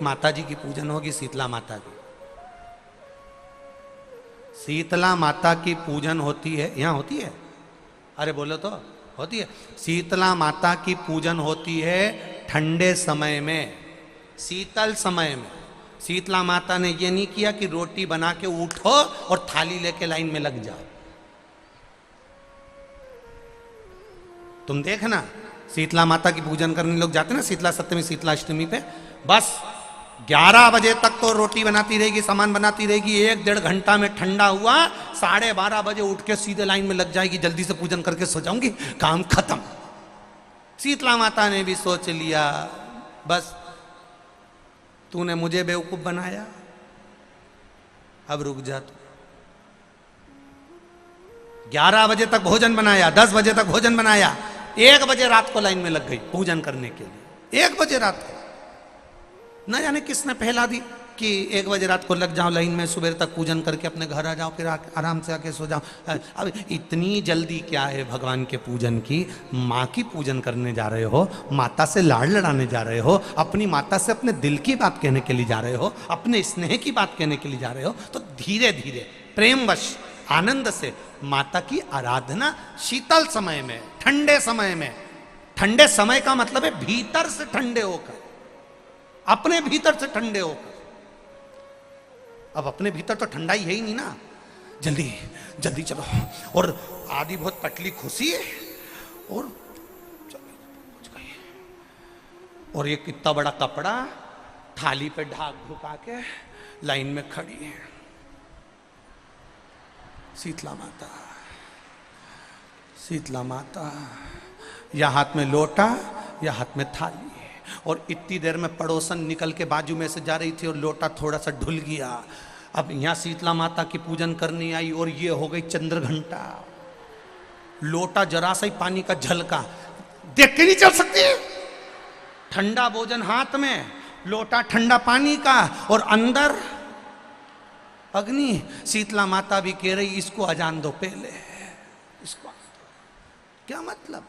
माता जी की पूजन होगी, शीतला माता की। शीतला माता की पूजन होती है, यहां होती है, अरे बोलो तो, होती है। शीतला माता की पूजन होती है ठंडे समय में, शीतल समय में। शीतला माता ने ये नहीं किया कि रोटी बना के उठो और थाली लेके लाइन में लग जाओ। तुम देखना, शीतला माता की पूजन करने लोग जाते ना शीतला सप्तमी शीतला अष्टमी पे, बस 11 बजे तक तो रोटी बनाती रहेगी, सामान बनाती रहेगी। 1-1.5 घंटा में ठंडा हुआ, 12:30 बजे उठ के सीधे लाइन में लग जाएगी, जल्दी से पूजन करके सो जाऊंगी, काम खत्म। शीतला माता ने भी सोच लिया, बस तूने मुझे बेवकूफ बनाया, अब रुक जा तू। 11 बजे तक भोजन बनाया, 10 बजे तक भोजन बनाया, 1 बजे रात को लाइन में लग गई पूजन करने के लिए। 1 बजे रात को, न जाने किसने पहला दी कि 1 बजे रात को लग जाओ लाइन में, सुबह तक पूजन करके अपने घर आ जाओ, फिर आराम से आके सो जाओ। अब इतनी जल्दी क्या है भगवान के पूजन की? माँ की पूजन करने जा रहे हो, माता से लाड़ लड़ाने जा रहे हो, अपनी माता से अपने दिल की बात कहने के लिए जा रहे हो, अपने स्नेह की बात कहने के लिए जा रहे हो, तो धीरे धीरे प्रेमवश आनंद से माता की आराधना शीतल समय में, ठंडे समय में। ठंडे समय का मतलब है भीतर से ठंडे होकर, अपने भीतर से ठंडे होकर। अब अपने भीतर तो ठंडा ही है ही नहीं ना, जल्दी जल्दी चलो, और आधी बहुत पतली खुशी है, और चलो गई, और ये कितना बड़ा कपड़ा थाली पे ढाक ढुका के लाइन में खड़ी है शीतला माता। शीतला माता, या हाथ में लोटा या हाथ में थाली, और इतनी देर में पड़ोसन निकल के बाजू में से जा रही थी और लोटा थोड़ा सा ढुल गया। अब यहां शीतला माता की पूजन करनी आई और ये हो गई चंद्र घंटा। लोटा जरा सा ही पानी का झलका, देख के नहीं चल सकती, ठंडा भोजन हाथ में, लोटा ठंडा पानी का, और अंदर अग्नि। शीतला माता भी कह रही इसको अजान दो पहले, इसको क्या मतलब?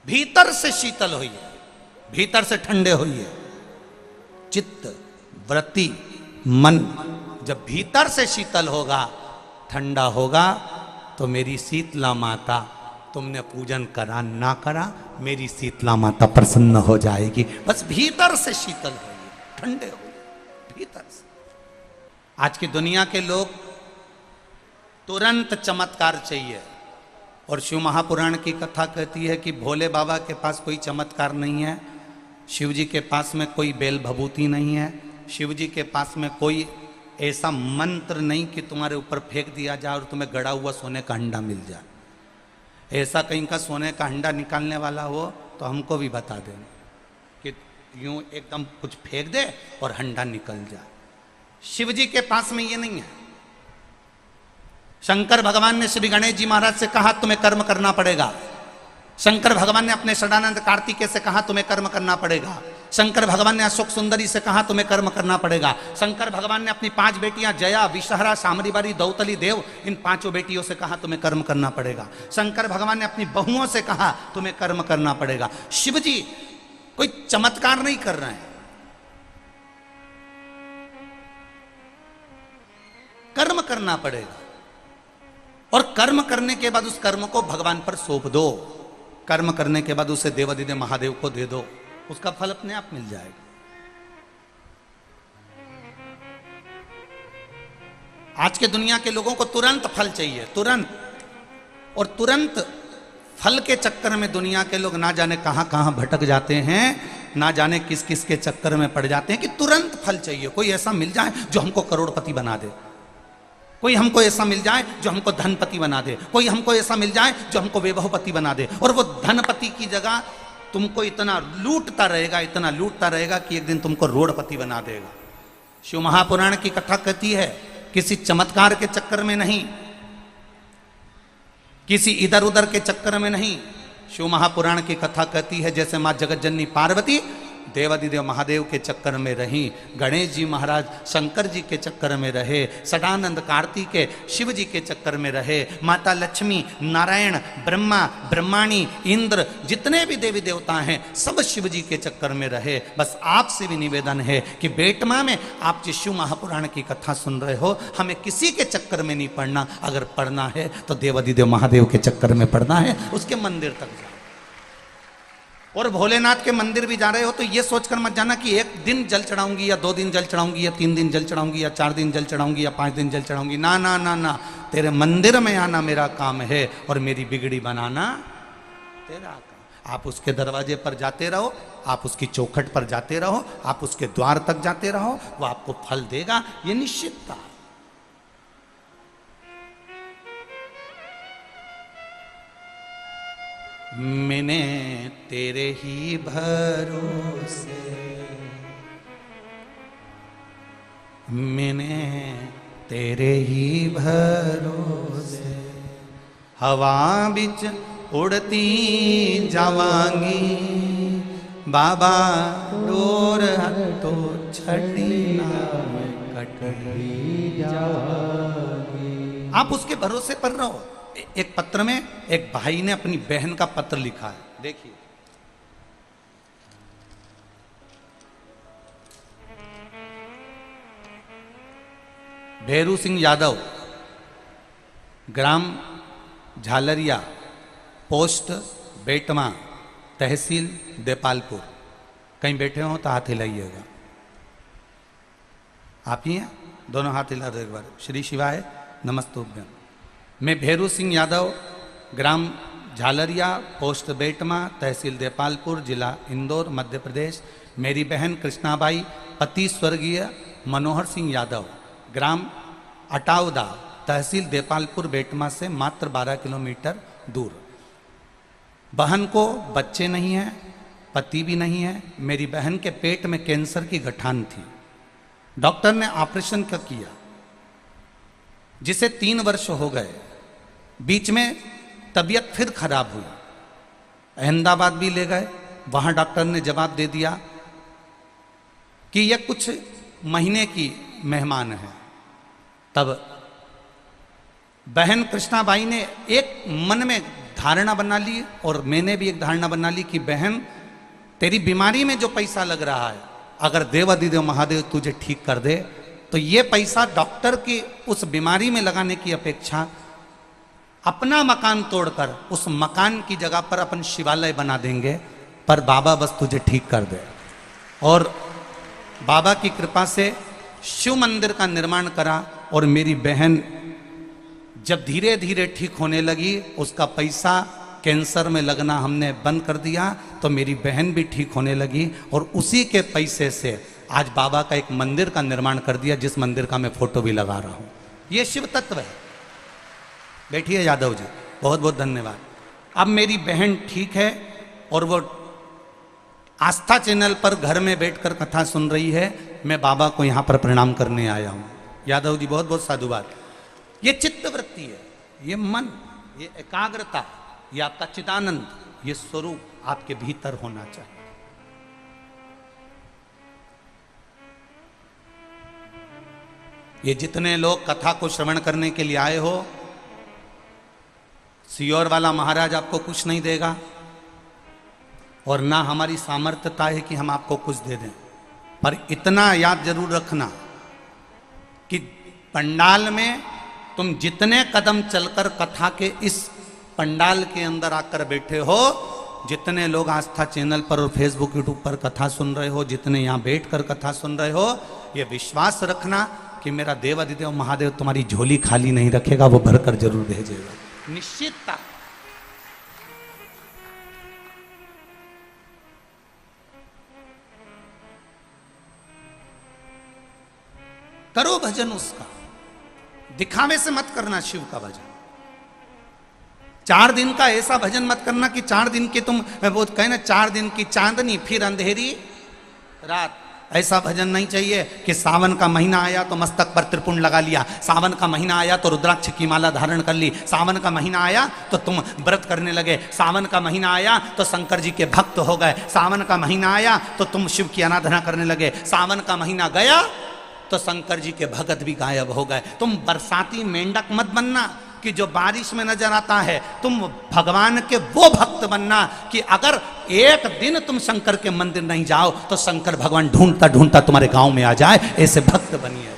भीतर से शीतल हुई है, भीतर से ठंडे हुई है चित्त, वृत्ति, मन। जब भीतर से शीतल होगा, ठंडा होगा, तो मेरी शीतला माता, तुमने पूजन करा ना करा, मेरी शीतला माता प्रसन्न हो जाएगी। बस भीतर से शीतल होइए, ठंडे होइए भीतर से। आज की दुनिया के लोग तुरंत चमत्कार चाहिए, और शिव महापुराण की कथा कहती है कि भोले बाबा के पास कोई चमत्कार नहीं है, शिव जी के पास में कोई बेल भभूति नहीं है, शिव जी के पास में कोई ऐसा मंत्र नहीं कि तुम्हारे ऊपर फेंक दिया जाए और तुम्हें गड़ा हुआ सोने का हंडा मिल जाए। ऐसा कहीं का सोने का हंडा निकालने वाला हो तो हमको भी बता देना कि यूं एकदम कुछ फेंक दे और हंडा निकल जाए। शिव जी के पास में ये नहीं है। शंकर भगवान ने श्री गणेश जी महाराज से कहा तुम्हें कर्म करना पड़ेगा। शंकर भगवान ने अपने षडानंद कार्तिकेय से कहा तुम्हें कर्म करना पड़ेगा। शंकर भगवान ने अशोक सुंदरी से कहा तुम्हें कर्म करना पड़ेगा। शंकर भगवान ने अपनी 5 बेटियां जया, विषहरा, सामरीबारी, दौतली, देव, इन 5 बेटियों से कहा तुम्हें कर्म करना पड़ेगा। शंकर भगवान ने अपनी बहुओं से कहा तुम्हें कर्म करना पड़ेगा। शिव जी कोई चमत्कार नहीं कर रहे हैं, कर्म करना पड़ेगा, और कर्म करने के बाद उस कर्म को भगवान पर सौंप दो। कर्म करने के बाद उसे देवाधिदेव महादेव को दे दो, उसका फल अपने आप मिल जाएगा। आज के दुनिया के लोगों को तुरंत फल चाहिए, तुरंत, और तुरंत फल के चक्कर में दुनिया के लोग ना जाने कहां कहां भटक जाते हैं, ना जाने किस किस के चक्कर में पड़ जाते हैं कि तुरंत फल चाहिए। कोई ऐसा मिल जाए जो हमको करोड़पति बना दे, कोई हमको ऐसा मिल जाए जो हमको धनपति बना दे, कोई हमको ऐसा मिल जाए जो हमको वैभवपति बना दे, और वो धनपति की जगह तुमको इतना लूटता रहेगा, इतना लूटता रहेगा कि एक दिन तुमको रोड़पति बना देगा। शिव महापुराण की कथा कहती है किसी चमत्कार के चक्कर में नहीं, किसी इधर उधर के चक्कर में नहीं। शिव महापुराण की कथा कहती है जैसे मां जगत जननी पार्वती देवादिदेव महादेव के चक्कर में रहीं, गणेश जी महाराज शंकर जी के चक्कर में रहे, सदानंद कार्तिकेय शिव जी के चक्कर में रहे, माता लक्ष्मी, नारायण, ब्रह्मा, ब्रह्माणी, इंद्र, जितने भी देवी देवता हैं सब शिव जी के चक्कर में रहे। बस आपसे भी निवेदन है कि बेटमा में आप जिस शिव महापुराण की कथा सुन रहे हो, हमें किसी के चक्कर में नहीं पड़ना। अगर पढ़ना है तो देवादिदेव महादेव के चक्कर में पढ़ना है, उसके मंदिर तक जाओ। और भोलेनाथ के मंदिर भी जा रहे हो तो ये सोचकर मत जाना कि एक दिन जल चढ़ाऊंगी या 2 दिन जल चढ़ाऊंगी या 3 दिन जल चढ़ाऊंगी या 4 दिन जल चढ़ाऊंगी या 5 दिन जल चढ़ाऊंगी। ना ना ना ना, तेरे मंदिर में आना मेरा काम है और मेरी बिगड़ी बनाना तेरा काम। आप उसके दरवाजे पर जाते रहो, आप उसकी चौखट पर जाते रहो, आप उसके द्वार तक जाते रहो, वो आपको फल देगा, ये निश्चित था। मैंने तेरे ही भरोसे, मैंने तेरे ही भरोसे हवा बिच उड़ती जावांगी, बाबा डोर हटो छड़ी कटड़ी जावांगी। आप उसके भरोसे पर रहो। एक पत्र में एक भाई ने अपनी बहन का पत्र लिखा है, देखिए। भैरू सिंह यादव, ग्राम झालरिया, पोस्ट बेटमा, तहसील देपालपुर। कहीं बैठे हो तो हाथ हिलाइएगा। आप ही हैं? दोनों हाथ हिला दो एक बार। श्री शिवाय नमस्तुभ्यम। मैं भैरू सिंह यादव, ग्राम झालरिया, पोस्ट बेटमा, तहसील देपालपुर, जिला इंदौर, मध्य प्रदेश। मेरी बहन कृष्णाबाई, पति स्वर्गीय मनोहर सिंह यादव, ग्राम अटावदा, तहसील देपालपुर, बेटमा से मात्र 12 किलोमीटर दूर। बहन को बच्चे नहीं हैं, पति भी नहीं है। मेरी बहन के पेट में कैंसर की गठान थी। डॉक्टर ने ऑपरेशन किया, जिसे 3 वर्ष हो गए। बीच में तबीयत फिर खराब हुई, अहमदाबाद भी ले गए। वहां डॉक्टर ने जवाब दे दिया कि यह कुछ महीने की मेहमान है। तब बहन कृष्णाबाई ने एक मन में धारणा बना ली और मैंने भी एक धारणा बना ली कि बहन, तेरी बीमारी में जो पैसा लग रहा है, अगर देवादिदेव महादेव तुझे ठीक कर दे तो ये पैसा डॉक्टर की उस बीमारी में लगाने की अपेक्षा अपना मकान तोड़कर उस मकान की जगह पर अपन शिवालय बना देंगे, पर बाबा बस तुझे ठीक कर दे। और बाबा की कृपा से शिव मंदिर का निर्माण करा और मेरी बहन जब धीरे धीरे ठीक होने लगी, उसका पैसा कैंसर में लगना हमने बंद कर दिया, तो मेरी बहन भी ठीक होने लगी और उसी के पैसे से आज बाबा का एक मंदिर का निर्माण कर दिया, जिस मंदिर का मैं फोटो भी लगा रहा हूं। ये शिव तत्व है। बैठिए यादव जी, बहुत बहुत धन्यवाद। अब मेरी बहन ठीक है और वो आस्था चैनल पर घर में बैठकर कथा सुन रही है। मैं बाबा को यहाँ पर प्रणाम करने आया हूँ। यादव जी बहुत बहुत साधुवाद। ये चित्त वृत्ति है, ये मन, ये एकाग्रता, ये आपका चिदानंद, ये स्वरूप आपके भीतर होना चाहिए। ये जितने लोग कथा को श्रवण करने के लिए आए हो, सियोर वाला महाराज आपको कुछ नहीं देगा और ना हमारी सामर्थ्यता है कि हम आपको कुछ दे दें। पर इतना याद जरूर रखना कि पंडाल में तुम जितने कदम चलकर कथा के इस पंडाल के अंदर आकर बैठे हो, जितने लोग आस्था चैनल पर और फेसबुक यूट्यूब पर कथा सुन रहे हो, जितने यहाँ बैठकर कथा सुन रहे हो, ये विश्वास रखना कि मेरा देवादिदेव महादेव तुम्हारी झोली खाली नहीं रखेगा, वो भरकर जरूर भेजेगा। निश्चितता। करो भजन उसका, दिखावे से मत करना शिव का भजन। 4 दिन का ऐसा भजन मत करना कि 4 दिन की तुम वो कहे ना 4 दिन की चांदनी फिर अंधेरी रात। ऐसा भजन नहीं चाहिए कि सावन का महीना आया तो मस्तक पर त्रिपुंड लगा लिया, सावन का महीना आया तो रुद्राक्ष की माला धारण कर ली, सावन का महीना आया तो तुम व्रत करने लगे, सावन का महीना आया तो शंकर जी के भक्त हो गए, सावन का महीना आया तो तुम शिव की आराधना करने लगे, सावन का महीना गया तो शंकर जी के भगत भी गायब हो गए। तुम बरसाती मेंढक मत बनना कि जो बारिश में नजर आता है, तुम भगवान के वो भक्त बनना कि अगर एक दिन तुम शंकर के मंदिर नहीं जाओ तो शंकर भगवान ढूंढता ढूंढता तुम्हारे गांव में आ जाए, ऐसे भक्त बनिए।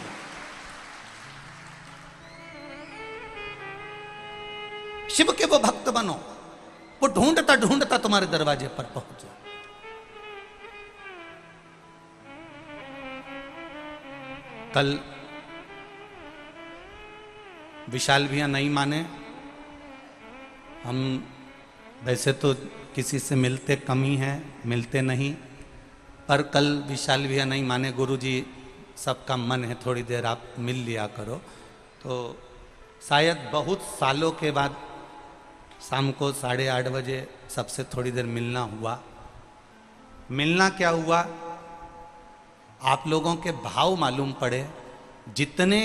शिव के वो भक्त बनो, वो ढूंढता ढूंढता तुम्हारे दरवाजे पर पहुंच जाए। कल विशाल भैया नहीं माने, हम वैसे तो किसी से मिलते कम ही हैं, मिलते नहीं, पर कल विशाल भैया नहीं माने, गुरुजी सबका मन है थोड़ी देर आप मिल लिया करो। तो शायद बहुत सालों के बाद शाम को 8:30 बजे सबसे थोड़ी देर मिलना हुआ। मिलना क्या हुआ, आप लोगों के भाव मालूम पड़े। जितने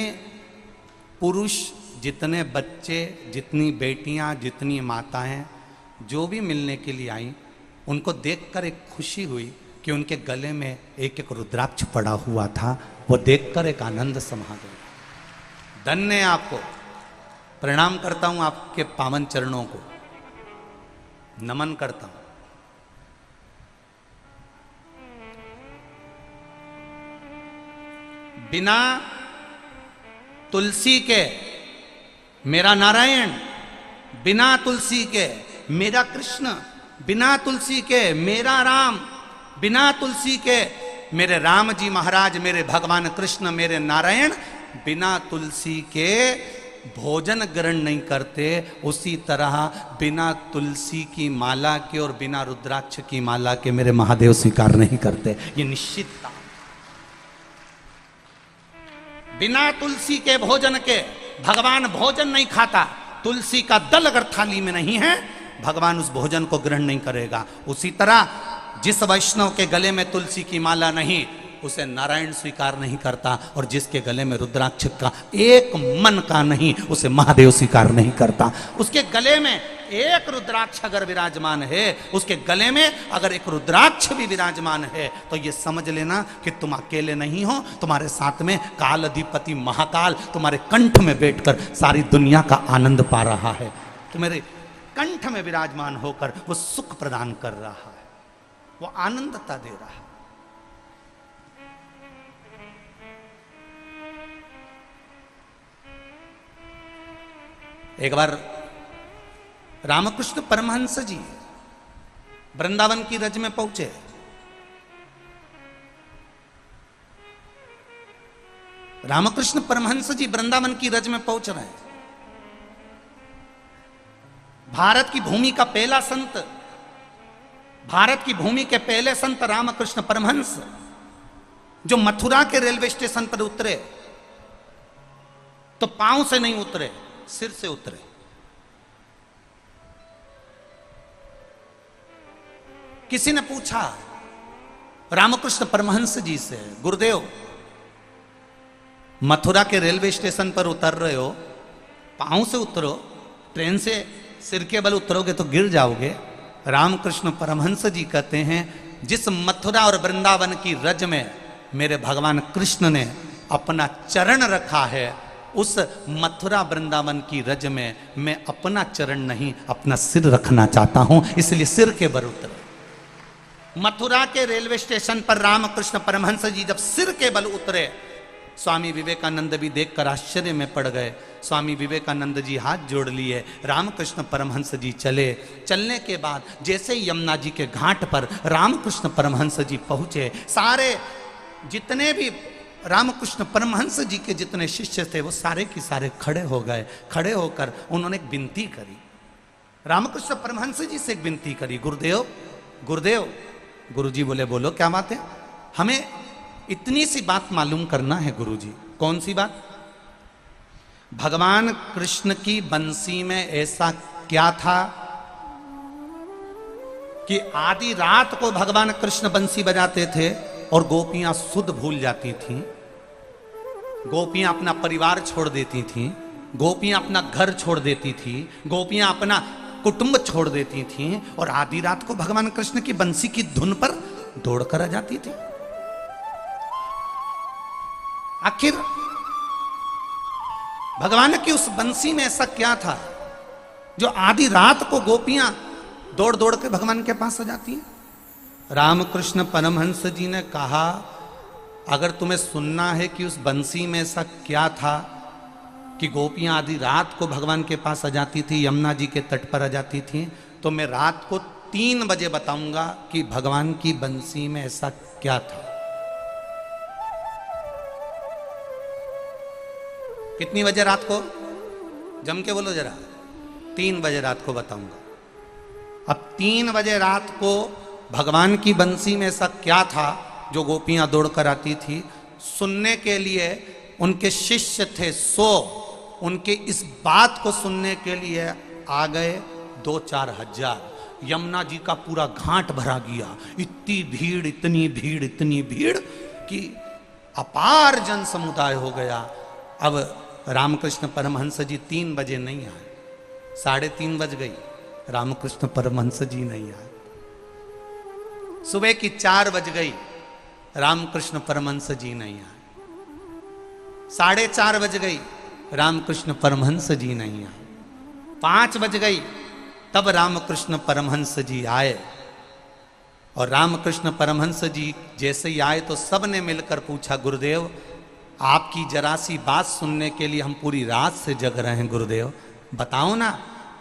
पुरुष, जितने बच्चे, जितनी बेटियां, जितनी माताएं जो भी मिलने के लिए आई, उनको देखकर एक खुशी हुई कि उनके गले में एक एक रुद्राक्ष पड़ा हुआ था। वो देखकर एक आनंद समा गया। धन्य है आपको, प्रणाम करता हूं आपके पावन चरणों को, नमन करता हूं। बिना तुलसी के मेरा नारायण, बिना तुलसी के मेरा कृष्ण, बिना तुलसी के मेरा राम, बिना तुलसी के मेरे राम जी महाराज, मेरे भगवान कृष्ण, मेरे नारायण बिना तुलसी के भोजन ग्रहण नहीं करते। उसी तरह बिना तुलसी की माला के और बिना रुद्राक्ष की माला के मेरे महादेव स्वीकार नहीं करते। ये निश्चित था। बिना तुलसी के भोजन के भगवान भोजन नहीं खाता। तुलसी का दल अगर थाली में नहीं है, भगवान उस भोजन को ग्रहण नहीं करेगा। उसी तरह जिस वैष्णव के गले में तुलसी की माला नहीं, उसे नारायण स्वीकार नहीं करता, और जिसके गले में रुद्राक्ष का एक मन का नहीं, उसे महादेव स्वीकार नहीं करता। उसके गले में एक रुद्राक्ष अगर विराजमान है, उसके गले में अगर एक रुद्राक्ष भी विराजमान है, तो ये समझ लेना कि तुम अकेले नहीं हो, तुम्हारे साथ में काल अधिपति महाकाल तुम्हारे कंठ में बैठकर सारी दुनिया का आनंद पा रहा है। तुम्हारे कंठ में विराजमान होकर वो सुख प्रदान कर रहा है, वो आनंदता दे रहा है। एक बार रामकृष्ण परमहंस जी वृंदावन की रज में पहुंचे। रामकृष्ण परमहंस जी वृंदावन की रज में पहुंच रहे हैं। भारत की भूमि का पहला संत, भारत की भूमि के पहले संत रामकृष्ण परमहंस, जो मथुरा के रेलवे स्टेशन पर उतरे तो पांव से नहीं उतरे, सिर से उतरे। किसी ने पूछा रामकृष्ण परमहंस जी से, गुरुदेव मथुरा के रेलवे स्टेशन पर उतर रहे हो, पांव से उतरो, ट्रेन से सिर के बल उतरोगे तो गिर जाओगे। रामकृष्ण परमहंस जी कहते हैं, जिस मथुरा और वृंदावन की रज में मेरे भगवान कृष्ण ने अपना चरण रखा है, उस मथुरा वृंदावन की रज में मैं अपना चरण नहीं, अपना सिर रखना चाहता हूं, इसलिए सिर के बल उतरे। मथुरा के रेलवे स्टेशन पर रामकृष्ण परमहंस जी जब सिर के बल उतरे, स्वामी विवेकानंद भी देखकर आश्चर्य में पड़ गए। स्वामी विवेकानंद जी हाथ जोड़ लिए, रामकृष्ण परमहंस जी चले। चलने के बाद जैसे ही यमुना जी के घाट पर रामकृष्ण परमहंस जी पहुंचे, सारे जितने भी रामकृष्ण परमहंस जी के जितने शिष्य थे वो सारे के सारे खड़े हो गए। खड़े होकर उन्होंने एक विनती करी, रामकृष्ण परमहंस जी से एक विनती करी, गुरुदेव गुरुदेव। गुरुजी बोले, बोलो क्या बात है? हमें इतनी सी बात मालूम करना है गुरुजी। कौन सी बात? भगवान कृष्ण की बंसी में ऐसा क्या था कि आधी रात को भगवान कृष्ण बंसी बजाते थे और गोपियां सुध भूल जाती थीं, गोपियां अपना परिवार छोड़ देती थीं, गोपियां अपना घर छोड़ देती थी, गोपियां अपना कुटुंब छोड़ देती थीं और आधी रात को भगवान कृष्ण की बंसी की धुन पर दौड़कर आ जाती थी। आखिर भगवान की उस बंसी में ऐसा क्या था जो आधी रात को गोपियां दौड़ दौड़ के भगवान के पास आ जाती हैं। रामकृष्ण परमहंस जी ने कहा, अगर तुम्हें सुनना है कि उस बंसी में ऐसा क्या था कि गोपियां आधी रात को भगवान के पास आ जाती थी, यमुना जी के तट पर आ जाती थी, तो मैं रात को 3 बजे बताऊंगा कि भगवान की बंसी में ऐसा क्या था। कितनी बजे रात को? जम के बोलो जरा। 3 बजे रात को बताऊंगा। अब 3 बजे रात को भगवान की बंसी में ऐसा क्या था जो गोपियां दौड़कर आती थी, सुनने के लिए उनके शिष्य थे 100, उनके इस बात को सुनने के लिए आ गए 2-4 हजार। यमुना जी का पूरा घाट भरा गया। इतनी भीड़, इतनी भीड़, इतनी भीड़ कि अपार जन समुदाय हो गया। अब रामकृष्ण परमहंस जी 3 बजे नहीं आए, 3:30 बज गई, रामकृष्ण परमहंस जी नहीं आए। सुबह की 4 बज गई, रामकृष्ण परमहंस जी नहीं आए। 4:30 बज गई, रामकृष्ण परमहंस जी नहीं आए। 5 बज गई, तब रामकृष्ण परमहंस जी आए। और रामकृष्ण परमहंस जी जैसे ही आए तो सबने मिलकर पूछा, गुरुदेव आपकी जरा सी बात सुनने के लिए हम पूरी रात से जग रहे हैं, गुरुदेव बताओ ना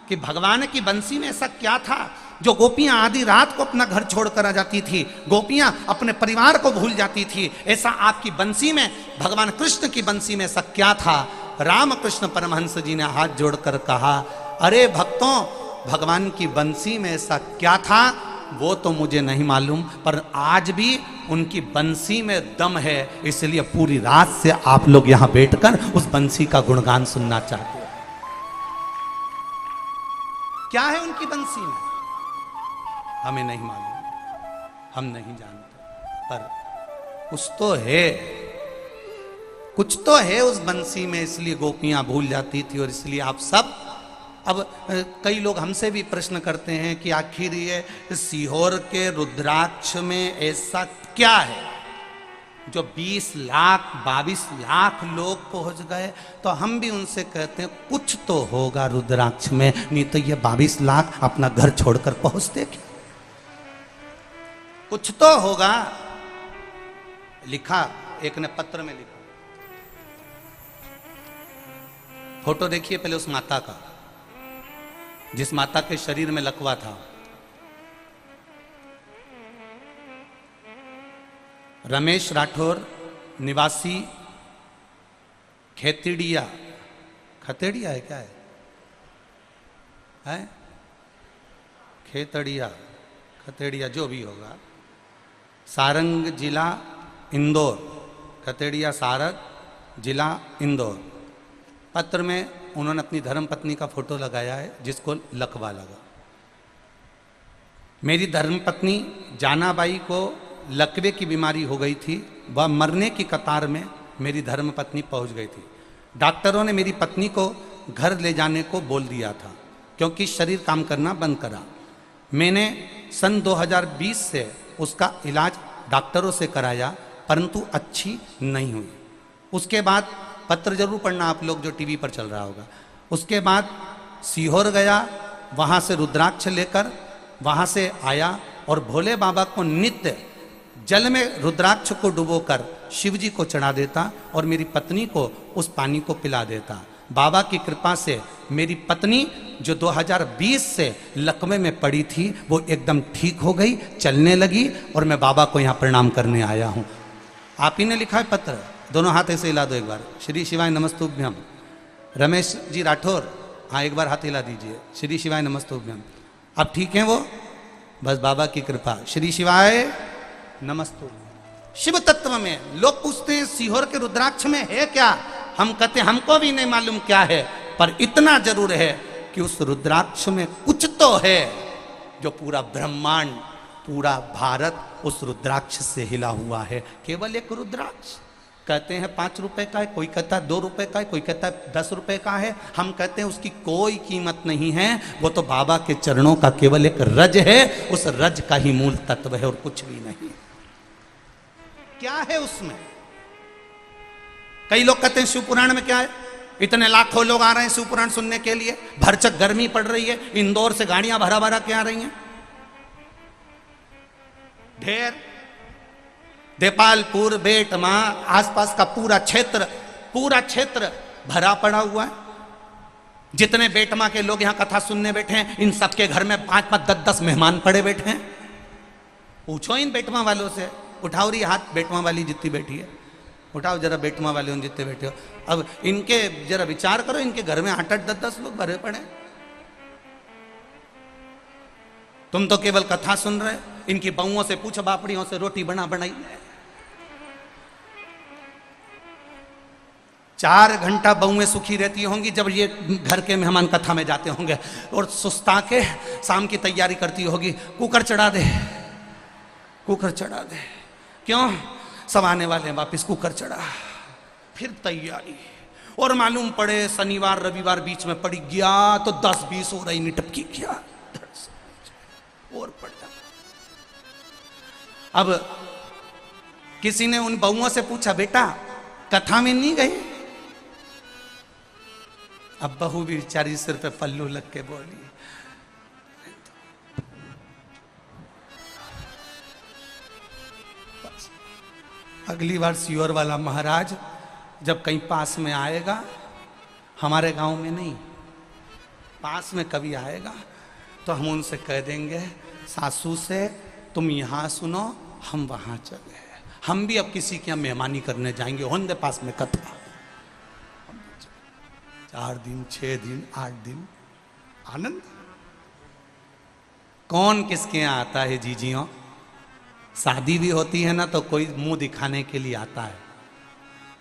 कि भगवान की बंसी में ऐसा क्या था जो गोपियां आधी रात को अपना घर छोड़कर आ जाती थी, गोपियां अपने परिवार को भूल जाती थी, ऐसा आपकी बंसी में, भगवान कृष्ण की बंसी में ऐसा क्या था। रामकृष्ण परमहंस जी ने हाथ जोड़कर कहा, अरे भक्तों, भगवान की बंसी में ऐसा क्या था वो तो मुझे नहीं मालूम, पर आज भी उनकी बंसी में दम है, इसलिए पूरी रात से आप लोग यहां बैठकर उस बंसी का गुणगान सुनना चाहते हैं। क्या है उनकी बंसी में हमें नहीं मालूम, हम नहीं जानते, पर कुछ तो है, कुछ तो है उस बंसी में, इसलिए गोपियां भूल जाती थी। और इसलिए आप सब, अब कई लोग हमसे भी प्रश्न करते हैं कि आखिर ये सीहोर के रुद्राक्ष में ऐसा क्या है जो 20 लाख 22 लाख लोग पहुंच गए। तो हम भी उनसे कहते हैं कुछ तो होगा रुद्राक्ष में, नहीं तो ये 22 लाख अपना घर छोड़कर पहुंचते क्या? कुछ तो होगा। लिखा, एक ने पत्र में लिखा, फोटो देखिए पहले उस माता का, जिस माता के शरीर में लकवा था। रमेश राठौर, निवासी खेतड़िया, खतेड़िया है क्या है? खेतड़िया, खतेड़िया जो भी होगा, सारंग जिला इंदौर, खतेड़िया सारंग जिला इंदौर। पत्र में उन्होंने अपनी धर्मपत्नी का फोटो लगाया है जिसको लकवा लगा। मेरी धर्मपत्नी जानाबाई को लकवे की बीमारी हो गई थी, वह मरने की कतार में मेरी धर्मपत्नी पहुंच गई थी। डॉक्टरों ने मेरी पत्नी को घर ले जाने को बोल दिया था क्योंकि शरीर काम करना बंद करा। मैंने सन 2020 से उसका इलाज डॉक्टरों से कराया, परंतु अच्छी नहीं हुई। उसके बाद पत्र जरूर पढ़ना आप लोग जो टीवी पर चल रहा होगा। उसके बाद सीहोर गया, वहाँ से रुद्राक्ष लेकर वहाँ से आया और भोले बाबा को नित्य जल में रुद्राक्ष को डुबोकर शिव जी को चढ़ा देता और मेरी पत्नी को उस पानी को पिला देता। बाबा की कृपा से मेरी पत्नी जो 2020 से लकवे में पड़ी थी वो एकदम ठीक हो गई, चलने लगी और मैं बाबा को यहाँ प्रणाम करने आया हूँ। आप ही ने लिखा है पत्र, दोनों हाथ ऐसे हिला दो एक बार। श्री शिवाय नमस्तुभ्यम। रमेश जी राठौर, हाँ एक बार हाथ हिला दीजिए। श्री शिवाय नमस्तुभ्यम। अब ठीक हैं वो? बस बाबा की कृपा। श्री शिवाय नमस्तुभ्यम। शिव तत्व में लोग पूछते हैं सीहोर के रुद्राक्ष में है क्या? हम कहते हैं हमको भी नहीं मालूम क्या है, पर इतना जरूर है कि उस रुद्राक्ष में कुछ तो है जो पूरा ब्रह्मांड पूरा भारत उस रुद्राक्ष से हिला हुआ है। केवल एक रुद्राक्ष, कहते हैं 5 रुपए का है, कोई कहता है 2 रुपए का है, कोई कहता है 10 रुपए का है। हम कहते हैं उसकी कोई कीमत नहीं है, वो तो बाबा के चरणों का केवल एक रज है, उस रज का ही मूल तत्व है और कुछ भी नहीं। क्या है उसमें? कई लोग कहते हैं शिव पुराण में क्या है, इतने लाखों लोग आ रहे हैं शिव पुराण सुनने के लिए, भरचक गर्मी पड़ रही है, इंदौर से गाड़ियां भरा भरा के आ रही हैं, ढेर देपालपुर, बेटमा, आसपास का पूरा क्षेत्र भरा पड़ा हुआ है। जितने बेटमा के लोग यहां कथा सुनने बैठे हैं, इन सबके घर में 5-5, 10-10 मेहमान पड़े बैठे हैं। पूछो इन बेटमा वालों से, उठाओ रही हाथ बेटमा वाली जितनी बैठी है, उठाओ जरा बेटमा वाले उन जितने बैठे हो। अब इनके जरा विचार करो, इनके घर में 8-8, 10-10 लोग भरे पड़े। तुम तो केवल कथा सुन रहे, इनकी बहुओं से पूछो, बापड़ियों से रोटी बनाई। 4 घंटा बहुएं सुखी रहती होंगी जब ये घर के मेहमान कथा में जाते होंगे, और सुस्ता के शाम की तैयारी करती होगी, कुकर चढ़ा दे, कुकर चढ़ा दे। क्यों? सब आने वाले हैं वापिस, कुकर चढ़ा, फिर तैयारी। और मालूम पड़े शनिवार रविवार बीच में पड़ गया तो 10-20 हो रही निटपकी किया और पड़ जाता। अब किसी ने उन बहुओं से पूछा, बेटा कथा में नहीं गई? अब बहू भी बेचारी सिर पे पल्लू लग के बोली, अगली बार सियोर वाला महाराज जब कहीं पास में आएगा, हमारे गांव में नहीं, पास में कभी आएगा तो हम उनसे कह देंगे, सासू से तुम यहां सुनो, हम वहां चले। हम भी अब किसी के यहाँ मेहमानी करने जाएंगे, होंदे पास में कथा, 4 दिन 6 दिन 8 दिन आनंद। कौन किसके यहाँ आता है जीजियों? शादी भी होती है ना तो कोई मुंह दिखाने के लिए आता है,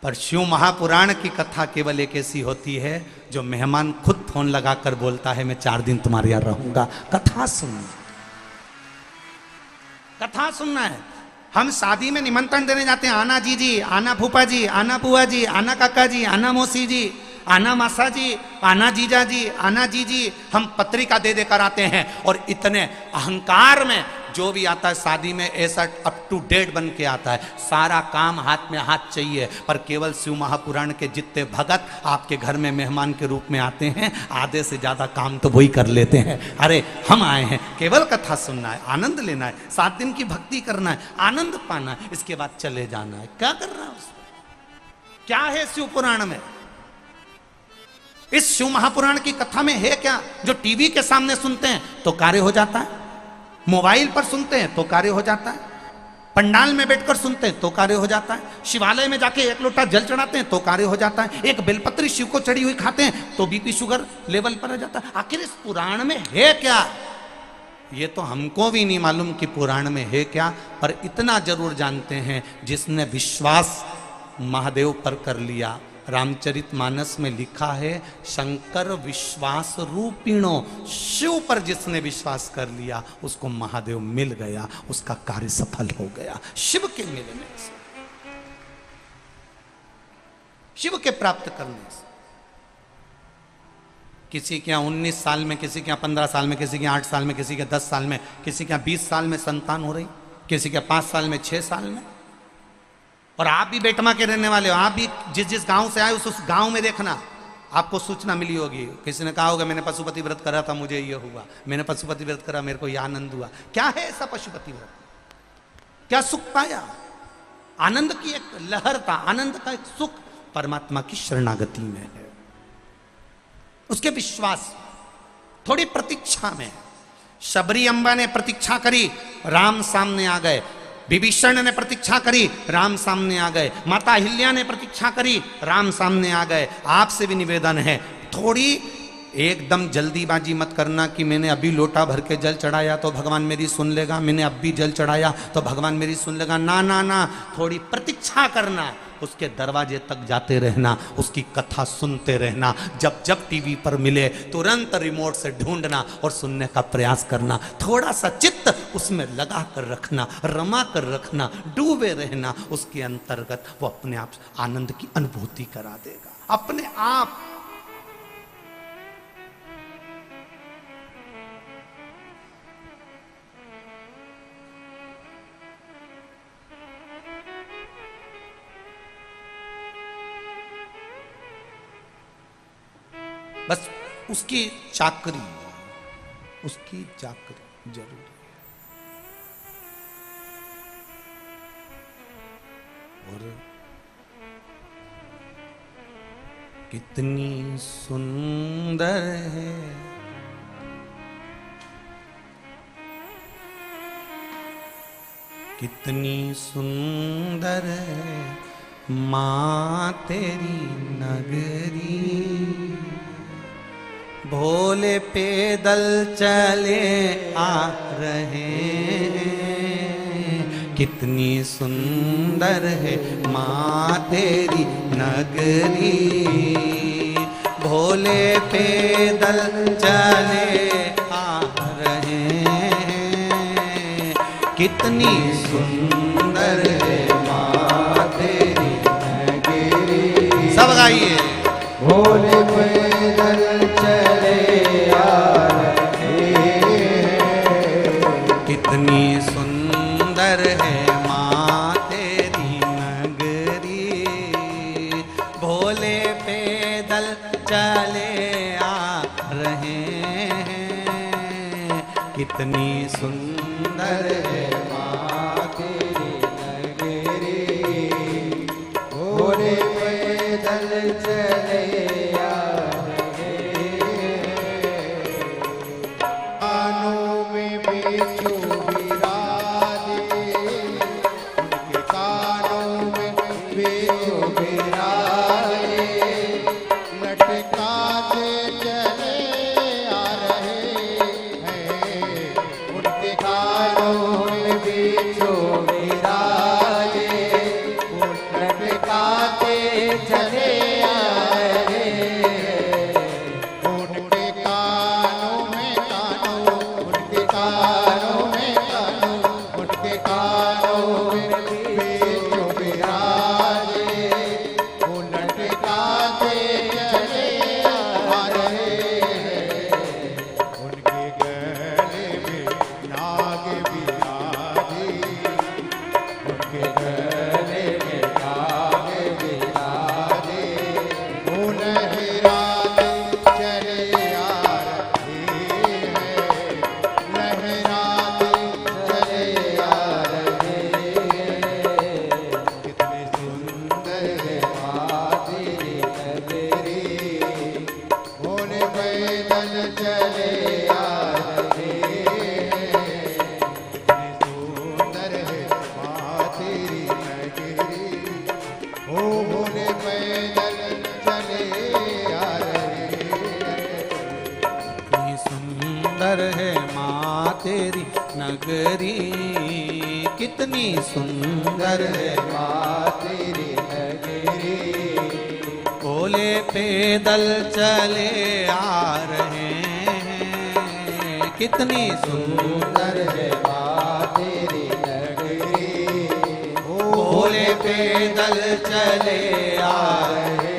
पर शिव महापुराण की कथा केवल एक ऐसी होती है जो मेहमान खुद फोन लगाकर बोलता है, मैं 4 दिन तुम्हारे यहाँ रहूंगा। कथा सुनना है। हम शादी में निमंत्रण देने जाते हैं, आना जीजी, आना फूफा जी, आना बुआ जी, आना काका जी, आना मौसी जी, आना मासा जी, आना जीजा जी, आना जीजी। हम पत्रिका दे देकर आते हैं, और इतने अहंकार में जो भी आता है शादी में ऐसा अप टू डेट बन के आता है, सारा काम हाथ में हाथ चाहिए। पर केवल शिव महापुराण के जितने भगत आपके घर में मेहमान के रूप में आते हैं, आधे से ज्यादा काम तो वही कर लेते हैं। अरे हम आए हैं केवल कथा सुनना है, आनंद लेना है, 7 दिन की भक्ति करना है, आनंद पाना है, इसके बाद चले जाना है। क्या करना है उसमें? क्या है शिव पुराण में? इस शिव महापुराण की कथा में है क्या? जो टीवी के सामने सुनते हैं तो कार्य हो जाता है, मोबाइल पर सुनते हैं तो कार्य हो जाता है, पंडाल में बैठकर सुनते हैं तो कार्य हो जाता है, शिवालय में जाके 1 लोटा जल चढ़ाते हैं तो कार्य हो जाता है, एक बेलपत्री शिव को चढ़ी हुई खाते हैं तो बीपी शुगर लेवल पर आ जाता है। आखिर इस पुराण में है क्या? ये तो हमको भी नहीं मालूम कि पुराण में है क्या, पर इतना जरूर जानते हैं, जिसने विश्वास महादेव पर कर लिया, रामचरितमानस में लिखा है, शंकर विश्वास रूपिणो, शिव पर जिसने विश्वास कर लिया उसको महादेव मिल गया, उसका कार्य सफल हो गया। शिव के मिलने से, शिव के प्राप्त करने से। किसी के यहाँ 19 साल में, किसी के यहाँ 15 साल में, किसी के यहाँ 8 साल में, किसी के 10 साल में, किसी के यहाँ 20 साल में संतान हो रही, किसी के 5 साल में, 6 साल में। और आप भी बेटमा के रहने वाले हो, आप भी जिस गांव से आए उस गांव में देखना, आपको सूचना मिली होगी। किसी ने कहा होगा मैंने पशुपति व्रत करा था, मुझे ये हुआ, मैंने पशुपति व्रत करा, मेरे को ये आनंद हुआ। क्या है ऐसा पशुपति व्रत? क्या सुख पाया? आनंद की एक लहर था, आनंद का एक सुख परमात्मा की शरणागति में है, उसके विश्वास, थोड़ी प्रतीक्षा में। शबरी अम्बा ने प्रतीक्षा करी, राम सामने आ गए। विभीषण ने प्रतीक्षा करी, राम सामने आ गए। माता अहिल्या ने प्रतीक्षा करी, राम सामने आ गए। आपसे भी निवेदन है, थोड़ी एकदम जल्दीबाजी मत करना कि मैंने अभी लोटा भर के जल चढ़ाया तो भगवान मेरी सुन लेगा, मैंने अब भी जल चढ़ाया तो भगवान मेरी सुन लेगा। ना ना ना, थोड़ी प्रतीक्षा करना, उसके दरवाजे तक जाते रहना, उसकी कथा सुनते रहना, जब जब टीवी पर मिले तुरंत रिमोट से ढूंढना और सुनने का प्रयास करना, थोड़ा सा चित्त उसमें लगा कर रखना, रमा कर रखना, डूबे रहना, उसके अंतर्गत वो अपने आप आनंद की अनुभूति करा देगा अपने आप। बस उसकी चाकरी जरूरी है। और कितनी सुंदर है कितनी सुंदर है माँ तेरी नगरी, भोले पैदल चले आ रहे हैं। कितनी सुंदर है माँ तेरी नगरी, भोले पैदल चले आ रहे हैं। कितनी सुंदर है माँ तेरी नगरी। सब गाइए। भोले पैदल चले आ रहे हैं। कितनी सुंदर है माँ तेरी नगरी, भोले पैदल चले आ रहे हैं। कितनी सुंदर है माँ तेरी नगरी, भोले पैदल चले कितनी सुंदर है माँ तेरी नगरी, भोले पैदल चले आ रहे हैं। कितनी सुंदर है माँ तेरी नगरी, भोले पैदल चले आ रहे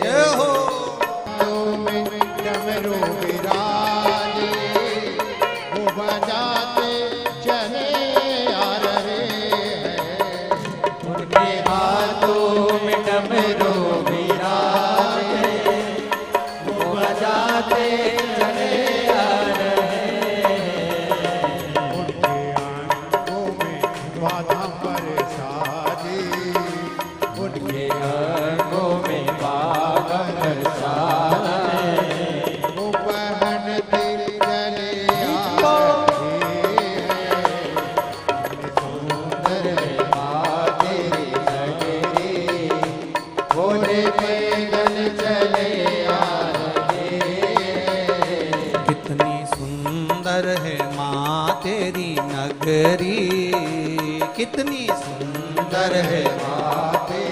हैं। हो डमरू विराजे वो बजाते चले आ रहे हैं। उनके हाथों में डमरू विराजे वो बजाते चले आ रहे हैं। उनके आंखों में बाधा परसादी, उनके आंखों में बाधा परसादी, वो पहनते चले नगरी। कितनी सुंदर है माँ तेरी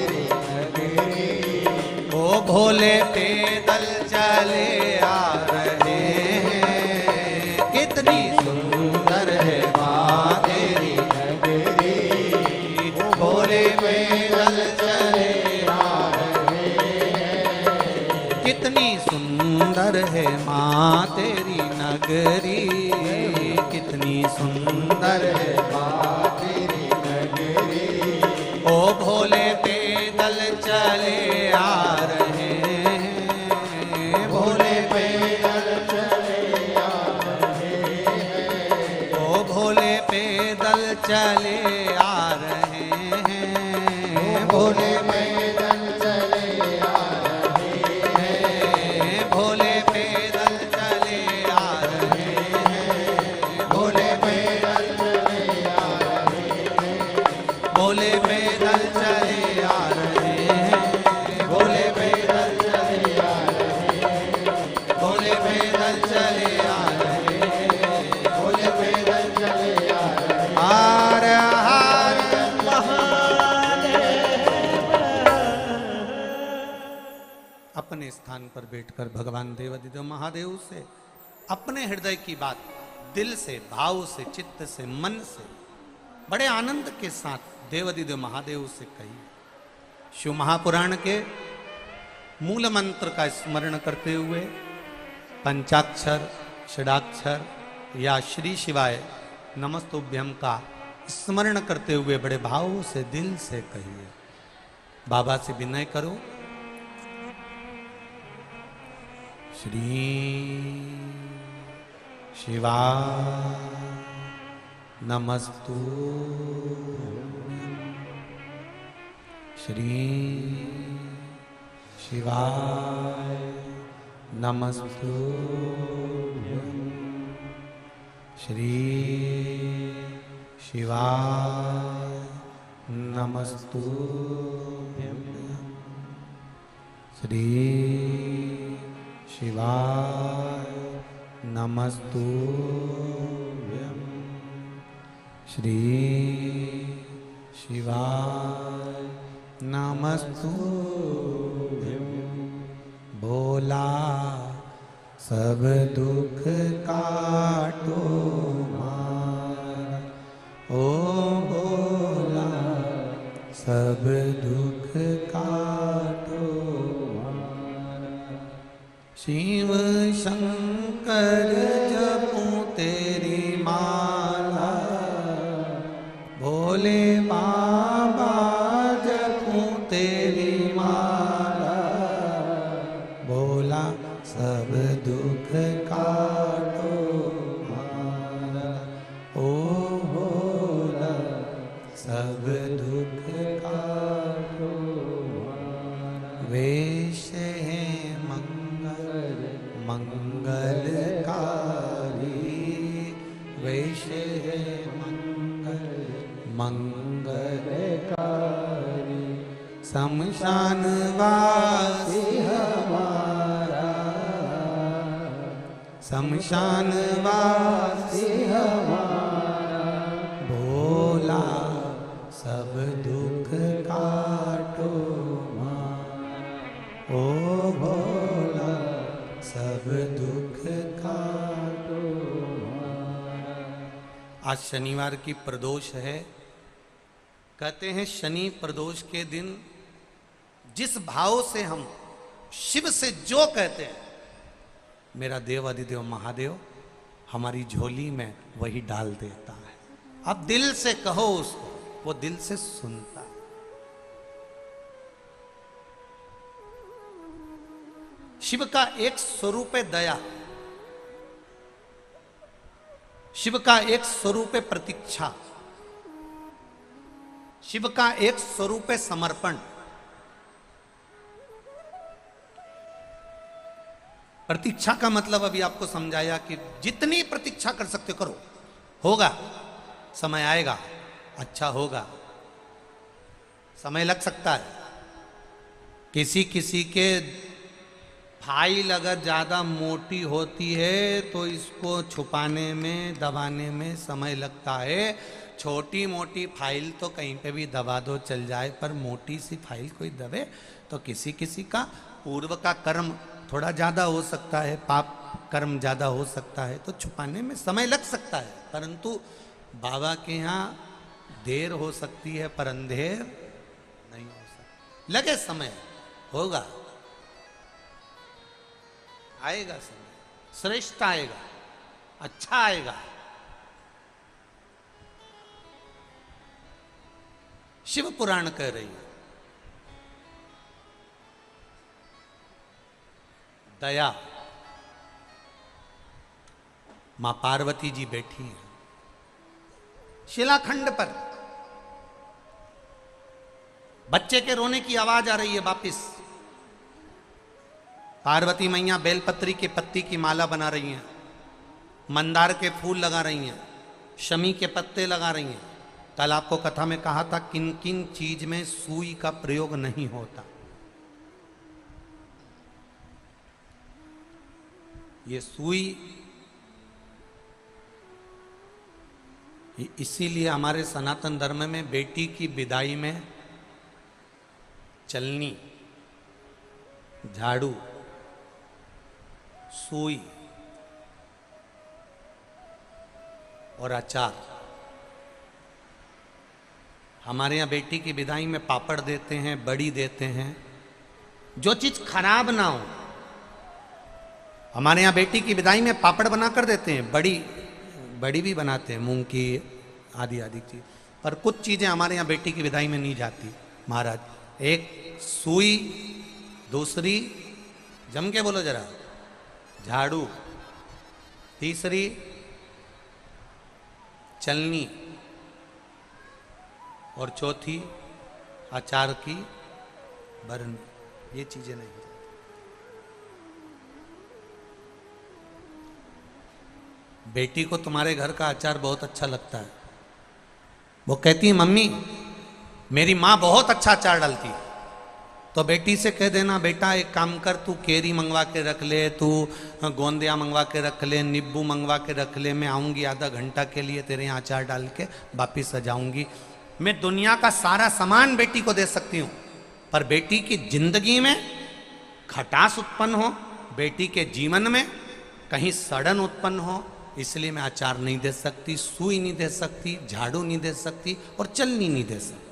भोले पैदल चले आ रहे हैं, कितनी सुंदर है माँ तेरी नगरी। भोले पैदल चले आ रहे हैं, कितनी सुंदर है माँ तेरी नगरी, कितनी सुंदर है माँ तेरी नगरी। ओ भोले पैदल चले आ रहे हैं, भोले पैदल चले आ रहे हैं, ओ भोले पैदल चले आ रहे हैं, भोले पैदल चले आ रहे हैं, भोले पैदल चले आ रहे हैं, भोले पैदल चले आ रहे हैं, भोले पैदल चले आ रहे हैं, भोले पैदल चले आ रहे हैं, भोले पैदल चले आ रहे हैं, भोले पैदल चले आ रहे हैं। हर हर महादेव। अपने स्थान पर बैठकर भगवान देवाधिदेव महादेव से अपने हृदय की बात दिल से, भाव से, चित्त से, मन से बड़े आनंद के साथ देवाधिदेव महादेव से कही। शिव महापुराण के मूल मंत्र का स्मरण करते हुए पंचाक्षर, षडाक्षर या श्री शिवाय नमस्तुभ्यम का स्मरण करते हुए बड़े भाव से दिल से कहिए। बाबा से विनय करो। श्री शिवाय नमस्तु, श्री शिवाय नमस्तु, श्री शिवाय नमस्तु, श्री शिवाय नमस्तु, श्री शिवाय नमस्तुभ्यं। भोला सब दुख काटो मारा, ओ भोला सब दुख काटो मारा। शिव शंकर जपूं तेरी माला, भोले बाबा जपूं तेरी माला, भोला सब दुख काटो मारा, ओ भोला सब दुख काटो मारा। वेश है मंगल मंगलकारी, वेश है मंगलकारी। शमशान वासी हमारा, शमशान वासी हमारा, भोला सब दुख काटो मारा, ओ भोला सब दुख काटो मारा। आज शनिवार की प्रदोष है। कहते हैं शनि प्रदोष के दिन जिस भाव से हम शिव से जो कहते हैं, मेरा देव अधिदेव महादेव हमारी झोली में वही डाल देता है। अब दिल से कहो उसको, वो दिल से सुनता है। शिव का एक स्वरूप है दया, शिव का एक स्वरूप है प्रतीक्षा, शिव का एक स्वरूप है समर्पण। प्रतीक्षा का मतलब अभी आपको समझाया कि जितनी प्रतीक्षा कर सकते करो, होगा, समय आएगा, अच्छा होगा। समय लग सकता है, किसी किसी के फाइल अगर ज़्यादा मोटी होती है तो इसको छुपाने में, दबाने में समय लगता है। छोटी मोटी फाइल तो कहीं पे भी दबा दो चल जाए, पर मोटी सी फाइल कोई दबे तो किसी किसी का पूर्व का कर्म थोड़ा ज्यादा हो सकता है, पाप कर्म ज्यादा हो सकता है, तो छुपाने में समय लग सकता है, परंतु बाबा के यहाँ देर हो सकती है पर अंधेर नहीं हो सकती। लगे समय, होगा, आएगा समय, श्रेष्ठ आएगा, अच्छा आएगा। शिव पुराण कह रही है, दया, मां पार्वती जी बैठी हैं शिलाखंड पर, बच्चे के रोने की आवाज आ रही है वापिस। पार्वती मैया बेलपत्री के पत्ती की माला बना रही हैं, मंदार के फूल लगा रही हैं, शमी के पत्ते लगा रही हैं। कल आपको कथा में कहा था किन किन चीज में सुई का प्रयोग नहीं होता। ये सुई इसीलिए हमारे सनातन धर्म में बेटी की विदाई में चलनी, झाड़ू, सुई और अचार। हमारे यहाँ बेटी की विदाई में पापड़ देते हैं, बड़ी देते हैं, जो चीज खराब ना हो। हमारे यहाँ बेटी की विदाई में पापड़ बना कर देते हैं, बड़ी भी बनाते हैं, मूंग की आदि आदि चीज। पर कुछ चीजें हमारे यहाँ बेटी की विदाई में नहीं जाती महाराज। एक सुई, दूसरी जम के बोलो जरा, झाड़ू, तीसरी चलनी और चौथी अचार की बरनी। ये चीजें नहीं। बेटी को तुम्हारे घर का अचार बहुत अच्छा लगता है। वो कहती है मम्मी मेरी माँ बहुत अच्छा अचार डालती है। तो बेटी से कह देना बेटा एक काम कर, तू केरी मंगवा के रख ले, तू गोंदिया मंगवा के रख ले, नींबू मंगवा के रख ले, मैं आऊँगी आधा घंटा के लिए तेरे यहाँ अचार डाल के वापिस आ जाऊँगी। मैं दुनिया का सारा सामान बेटी को दे सकती हूँ, पर बेटी की जिंदगी में खटास उत्पन्न हो, बेटी के जीवन में कहीं सड़न उत्पन्न हो, इसलिए मैं अचार नहीं दे सकती, सुई नहीं दे सकती, झाड़ू नहीं दे सकती और चलनी नहीं दे सकती।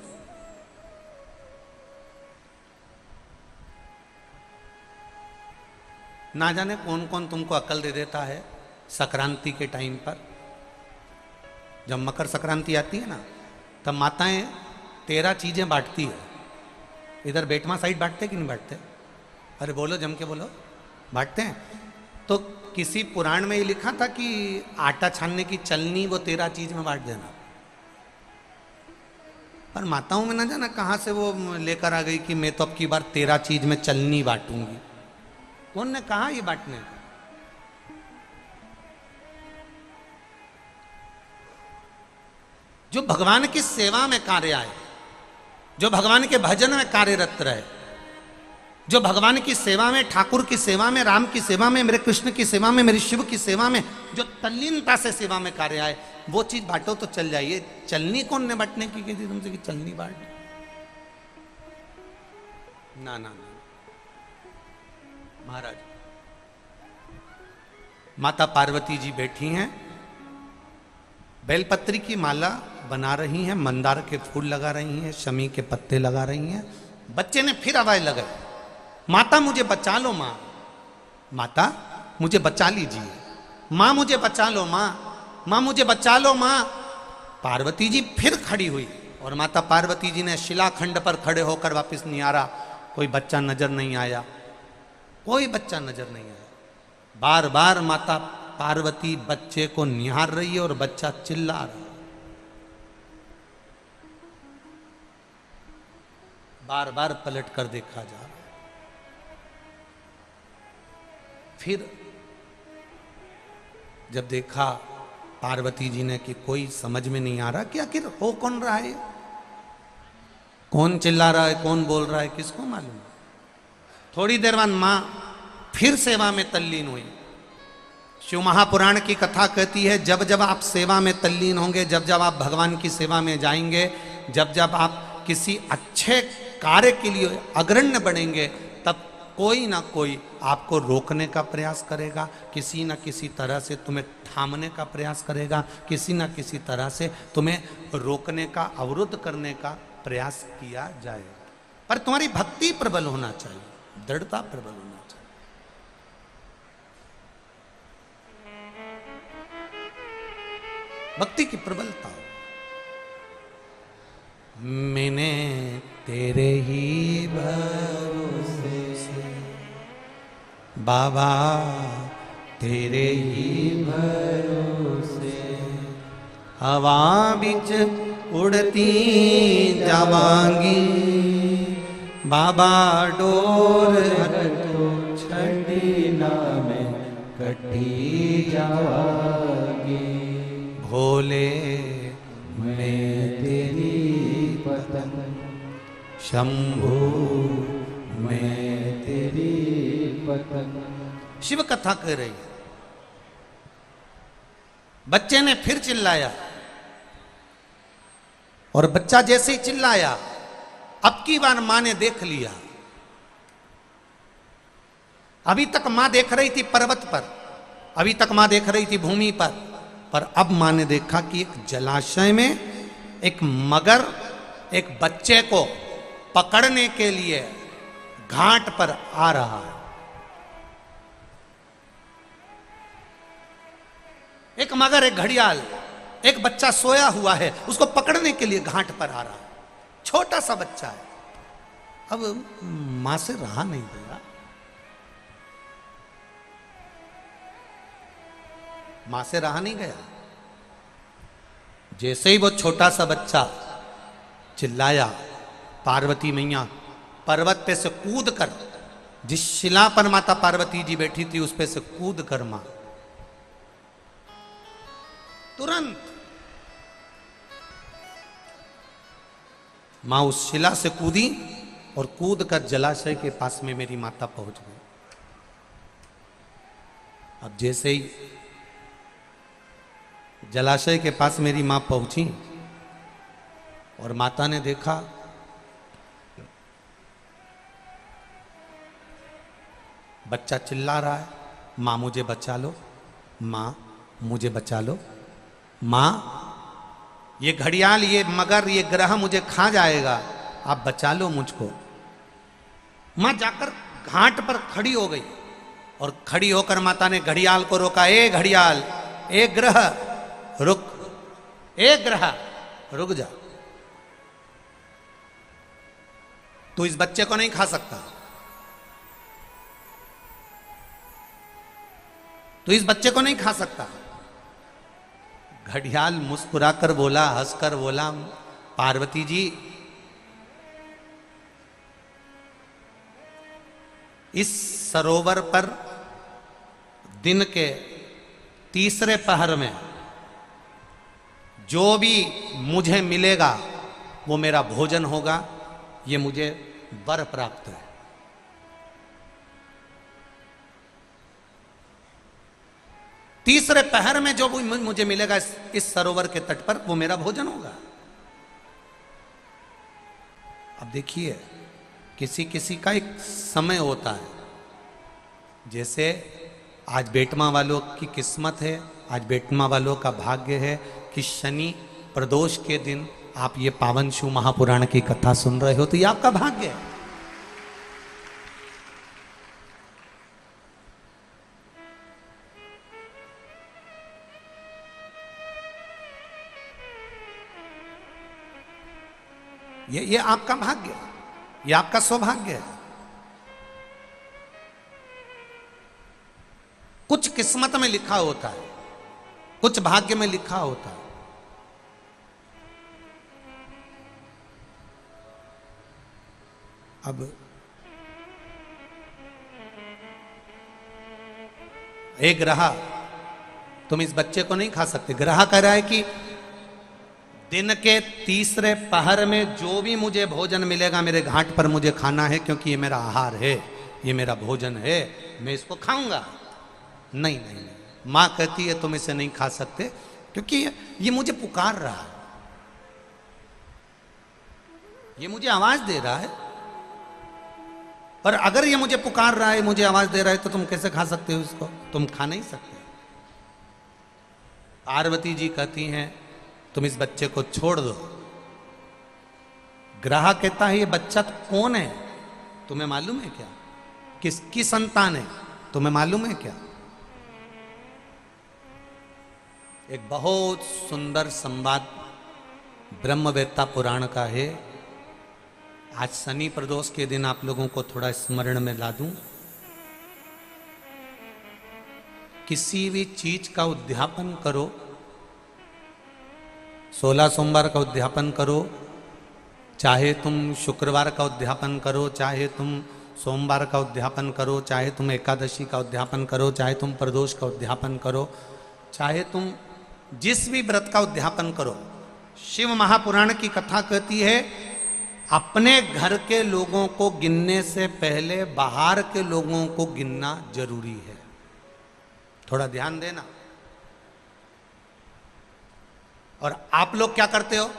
ना जाने कौन कौन तुमको अकल दे देता है। संक्रांति के टाइम पर जब मकर संक्रांति आती है ना, तब माताएं 13 चीजें बांटती है। इधर बेटमा साइड बांटते कि नहीं बांटते? अरे बोलो, जम के बोलो, बांटते हैं। तो किसी पुराण में ये लिखा था कि आटा छानने की चलनी वो 13 चीज में बांट देना। पर माताओं में ना जाना कहां से वो लेकर आ गई कि मैं तो अब की बार 13 चीज में चलनी बांटूंगी। कौन ने कहा ये बांटने? जो भगवान की सेवा में कार्य आए, जो भगवान के भजन में कार्यरत रहे, जो भगवान की सेवा में, ठाकुर की सेवा में, राम की सेवा में, मेरे कृष्ण की सेवा में, मेरे शिव की सेवा में जो तल्लीनता से सेवा में कार्य आए, वो चीज बांटो तो चल जाइए। चलनी कौन ने बांटने की थी तुमसे कि चलनी बांट? ना ना ना महाराज, माता पार्वती जी बैठी हैं, बेलपत्री की माला बना रही हैं, मंदार के फूल लगा रही हैं, शमी के पत्ते लगा रही हैं। बच्चे ने फिर आवाज लगाई, माता मुझे बचा लो माँ, माता मुझे बचा लीजिए, माँ मुझे बचा लो माँ, माँ मुझे बचा लो माँ। पार्वती जी फिर खड़ी हुई और माता पार्वती जी ने शिलाखंड पर खड़े होकर वापस निहारा, कोई बच्चा नजर नहीं आया, कोई बच्चा नजर नहीं आया। बार बार माता पार्वती बच्चे को निहार रही है और बच्चा चिल्ला रहा है। बार बार पलट कर देखा जा रहा है। फिर जब देखा पार्वती जी ने कि कोई समझ में नहीं आ रहा कि आखिर हो कौन रहा है, कौन चिल्ला रहा है, कौन बोल रहा है, किसको मालूम। थोड़ी देर बाद मां फिर सेवा में तल्लीन हुई। शिव महापुराण की कथा कहती है जब जब आप सेवा में तल्लीन होंगे, जब जब आप भगवान की सेवा में जाएंगे, जब जब आप किसी अच्छे कार्य के लिए अग्रण्य बनेंगे, तब कोई ना कोई आपको रोकने का प्रयास करेगा, किसी ना किसी तरह से तुम्हें थामने का प्रयास करेगा, किसी ना किसी तरह से तुम्हें रोकने का, अवरुद्ध करने का प्रयास किया जाएगा। पर तुम्हारी भक्ति प्रबल होना चाहिए, दृढ़ता प्रबल होना चाहिए। भक्ति की प्रबलता। मैंने तेरे ही भरोसे से बाबा, तेरे ही भरोसे हवा बिच उड़ती जावांगी, बाबा डोर हटो छड़ी ना में कटी जावांगी, भोले मैं तेरी पतंग, शंभू मैं तेरी पतंग। शिव कथा कह रही है। बच्चे ने फिर चिल्लाया और बच्चा जैसे ही चिल्लाया, अब की बार मां ने देख लिया। अभी तक मां देख रही थी पर्वत पर, अभी तक मां देख रही थी भूमि पर अब मां ने देखा कि एक जलाशय में एक मगर एक बच्चे को पकड़ने के लिए घाट पर आ रहा है। एक मगर, एक घड़ियाल, एक बच्चा सोया हुआ है, उसको पकड़ने के लिए घाट पर आ रहा है। छोटा सा बच्चा है। अब मां से रहा नहीं गया, मां से रहा नहीं गया। जैसे ही वो छोटा सा बच्चा चिल्लाया, पार्वती मैया पर्वत पे से कूद कर, जिस शिला पर माता पार्वती जी बैठी थी उस पे से कूद कर मां तुरंत मां उस शिला से कूदी और कूद कर जलाशय के पास में मेरी माता पहुंच गई। अब जैसे ही जलाशय के पास मेरी मां पहुंची और माता ने देखा बच्चा चिल्ला रहा है, मां मुझे बचा लो, मां मुझे बचा लो, मां ये घड़ियाल, ये मगर, ये ग्रह मुझे खा जाएगा, आप बचा लो मुझको। मां जाकर घाट पर खड़ी हो गई और खड़ी होकर माता ने घड़ियाल को रोका, ए घड़ियाल, ए ग्रह रुक, ए ग्रह रुक जा, तू इस बच्चे को नहीं खा सकता, तू इस बच्चे को नहीं खा सकता। घड़ियाल मुस्कुराकर बोला, हंसकर बोला, पार्वती जी इस सरोवर पर दिन के तीसरे पहर में जो भी मुझे मिलेगा वो मेरा भोजन होगा, ये मुझे वर प्राप्त है। तीसरे पहर में जो भी मुझे मिलेगा इस सरोवर के तट पर वो मेरा भोजन होगा। अब देखिए, किसी किसी का एक समय होता है। जैसे आज बेटमा वालों की किस्मत है, आज बेटमा वालों का भाग्य है कि शनि प्रदोष के दिन आप ये पावन शिव महापुराण की कथा सुन रहे हो, तो ये आपका भाग्य है। ये आपका भाग्य है, ये आपका सौभाग्य है। कुछ किस्मत में लिखा होता है, कुछ भाग्य में लिखा होता है। अब एक ग्रह, तुम इस बच्चे को नहीं खा सकते। ग्रह कह रहा है कि दिन के तीसरे पहर में जो भी मुझे भोजन मिलेगा मेरे घाट पर मुझे खाना है, क्योंकि ये मेरा आहार है, ये मेरा भोजन है, मैं इसको खाऊंगा। नहीं नहीं नहीं, मां कहती है तुम इसे नहीं खा सकते, क्योंकि ये मुझे पुकार रहा है, ये मुझे आवाज दे रहा है, और अगर ये मुझे पुकार रहा है, मुझे आवाज दे रहा है, तो तुम कैसे खा सकते हो इसको? तुम खा नहीं सकते। पार्वती जी कहती हैं तुम इस बच्चे को छोड़ दो। ग्रह कहता है ये बच्चा तो कौन है, तुम्हें मालूम है क्या? किसकी संतान है, तुम्हें मालूम है क्या? एक बहुत सुंदर संवाद ब्रह्मवेत्ता पुराण का है। आज शनि प्रदोष के दिन आप लोगों को थोड़ा स्मरण में ला दूं। किसी भी चीज का उद्यापन करो, 16 सोमवार का उद्यापन करो, चाहे तुम शुक्रवार का उद्यापन करो, चाहे तुम सोमवार का उद्यापन करो, चाहे तुम एकादशी का उद्यापन करो, चाहे तुम प्रदोष का उद्यापन करो, चाहे तुम जिस भी व्रत का उद्यापन करो, शिव महापुराण की कथा कहती है अपने घर के लोगों को गिनने से पहले बाहर के लोगों को गिनना जरूरी है। थोड़ा ध्यान देना। और आप लोग क्या करते हो?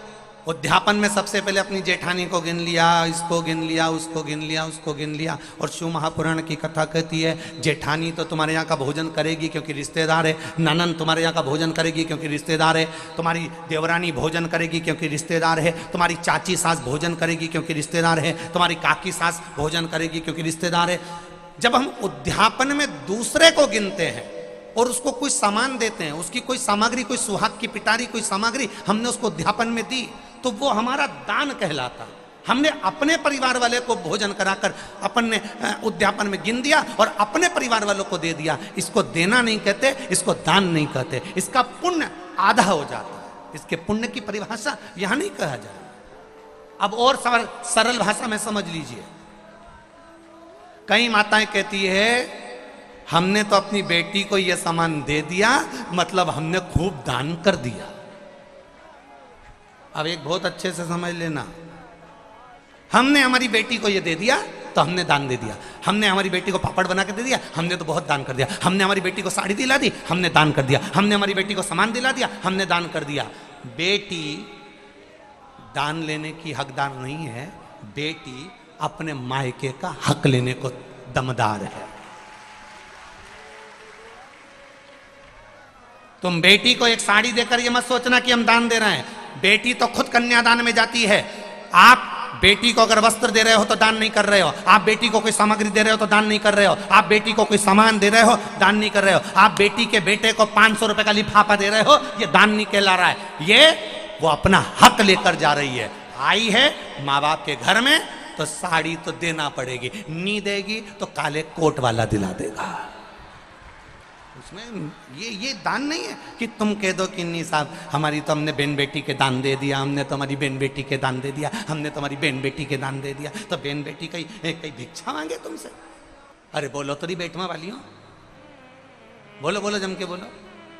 उद्यापन में सबसे पहले अपनी जेठानी को गिन लिया, इसको गिन लिया, उसको गिन लिया, उसको गिन लिया। और शिव महापुराण की कथा कहती है जेठानी तो तुम्हारे यहाँ का भोजन करेगी क्योंकि रिश्तेदार है, ननन तुम्हारे यहाँ का भोजन करेगी क्योंकि रिश्तेदार है, तुम्हारी देवरानी भोजन करेगी क्योंकि रिश्तेदार है, तुम्हारी चाची सास भोजन करेगी क्योंकि रिश्तेदार है, तुम्हारी काकी सास भोजन करेगी क्योंकि रिश्तेदार है। जब हम उद्यापन में दूसरे को गिनते हैं और उसको कोई सामान देते हैं, उसकी कोई सामग्री, कोई सुहाग की पिटारी, कोई सामग्री हमने उसको उद्यापन में दी, तो वो हमारा दान कहलाता। हमने अपने परिवार वाले को भोजन कराकर अपन ने उद्यापन में गिन दिया और अपने परिवार वालों को दे दिया। इसको देना नहीं कहते, इसको दान नहीं कहते, इसका पुण्य आधा हो जाता है। इसके पुण्य की परिभाषा यहां नहीं कहा जाए। अब और सरल भाषा में समझ लीजिए। कई माताएं कहती है हमने तो अपनी बेटी को यह सामान दे दिया, मतलब हमने खूब दान कर दिया। अब एक बहुत अच्छे से समझ लेना, हमने हमारी बेटी को ये दे दिया तो हमने दान दे दिया। हमने हमारी बेटी को पापड़ बना के दे दिया, हमने तो बहुत दान कर दिया। हमने हमारी बेटी को साड़ी दिला दी, हमने दान कर दिया। हमने हमारी बेटी को सामान दिला दिया, हमने दान कर दिया। बेटी दान लेने की हकदार नहीं है, बेटी अपने मायके का हक लेने को दमदार है। तुम बेटी को एक साड़ी देकर ये मत सोचना कि हम दान दे रहे हैं। बेटी तो खुद कन्यादान में जाती है। आप बेटी को अगर वस्त्र दे रहे हो तो दान नहीं कर रहे हो। आप बेटी को कोई सामग्री दे रहे हो तो दान नहीं कर रहे हो। आप बेटी को कोई सामान दे रहे हो, दान नहीं कर रहे हो। आप बेटी के बेटे को 500 रुपए का लिफाफा दे रहे हो, ये दान नहीं कहला रहा है। ये वो अपना हक लेकर जा रही है। आई है माँ बाप के घर में तो साड़ी तो देना पड़ेगी, नहीं देगी तो काले कोट वाला दिला देगा। उसमें ये दान नहीं है कि तुम कह दो कि नहीं साहब हमारी तो हमने बहन बेटी के दान दे दिया, हमने तो हमारी बहन बेटी के दान दे दिया, हमने तो हमारी बहन बेटी के दान दे दिया, तो बहन बेटी कहीं भिक्षा मांगे तुमसे? अरे बोलो तो बेटवा वाली हो, बोलो बोलो जम के बोलो।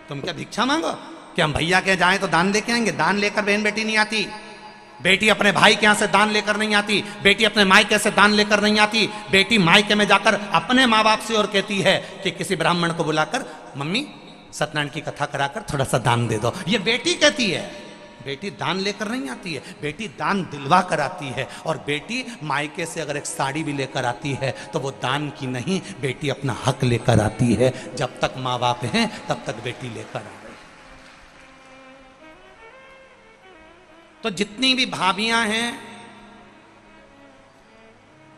तुम क्या भिक्षा मांगो कि हम भैया के जाएं तो दान दे के आएंगे? दान लेकर बहन बेटी नहीं आती। बेटी अपने भाई के यहाँ से दान लेकर नहीं आती। बेटी अपने मायके से दान लेकर नहीं आती। बेटी मायके में जाकर अपने माँ बाप से और कहती है कि किसी ब्राह्मण को बुलाकर मम्मी सत्यनारायण की कथा कराकर थोड़ा सा दान दे दो। ये बेटी कहती है। बेटी दान लेकर नहीं आती है, बेटी दान दिलवा कर आती है। और बेटी मायके से अगर एक साड़ी भी लेकर आती है तो वो दान की नहीं, बेटी अपना हक लेकर आती है। जब तक माँ बाप हैं तब तक बेटी लेकर आ रही। तो जितनी भी भाभियां हैं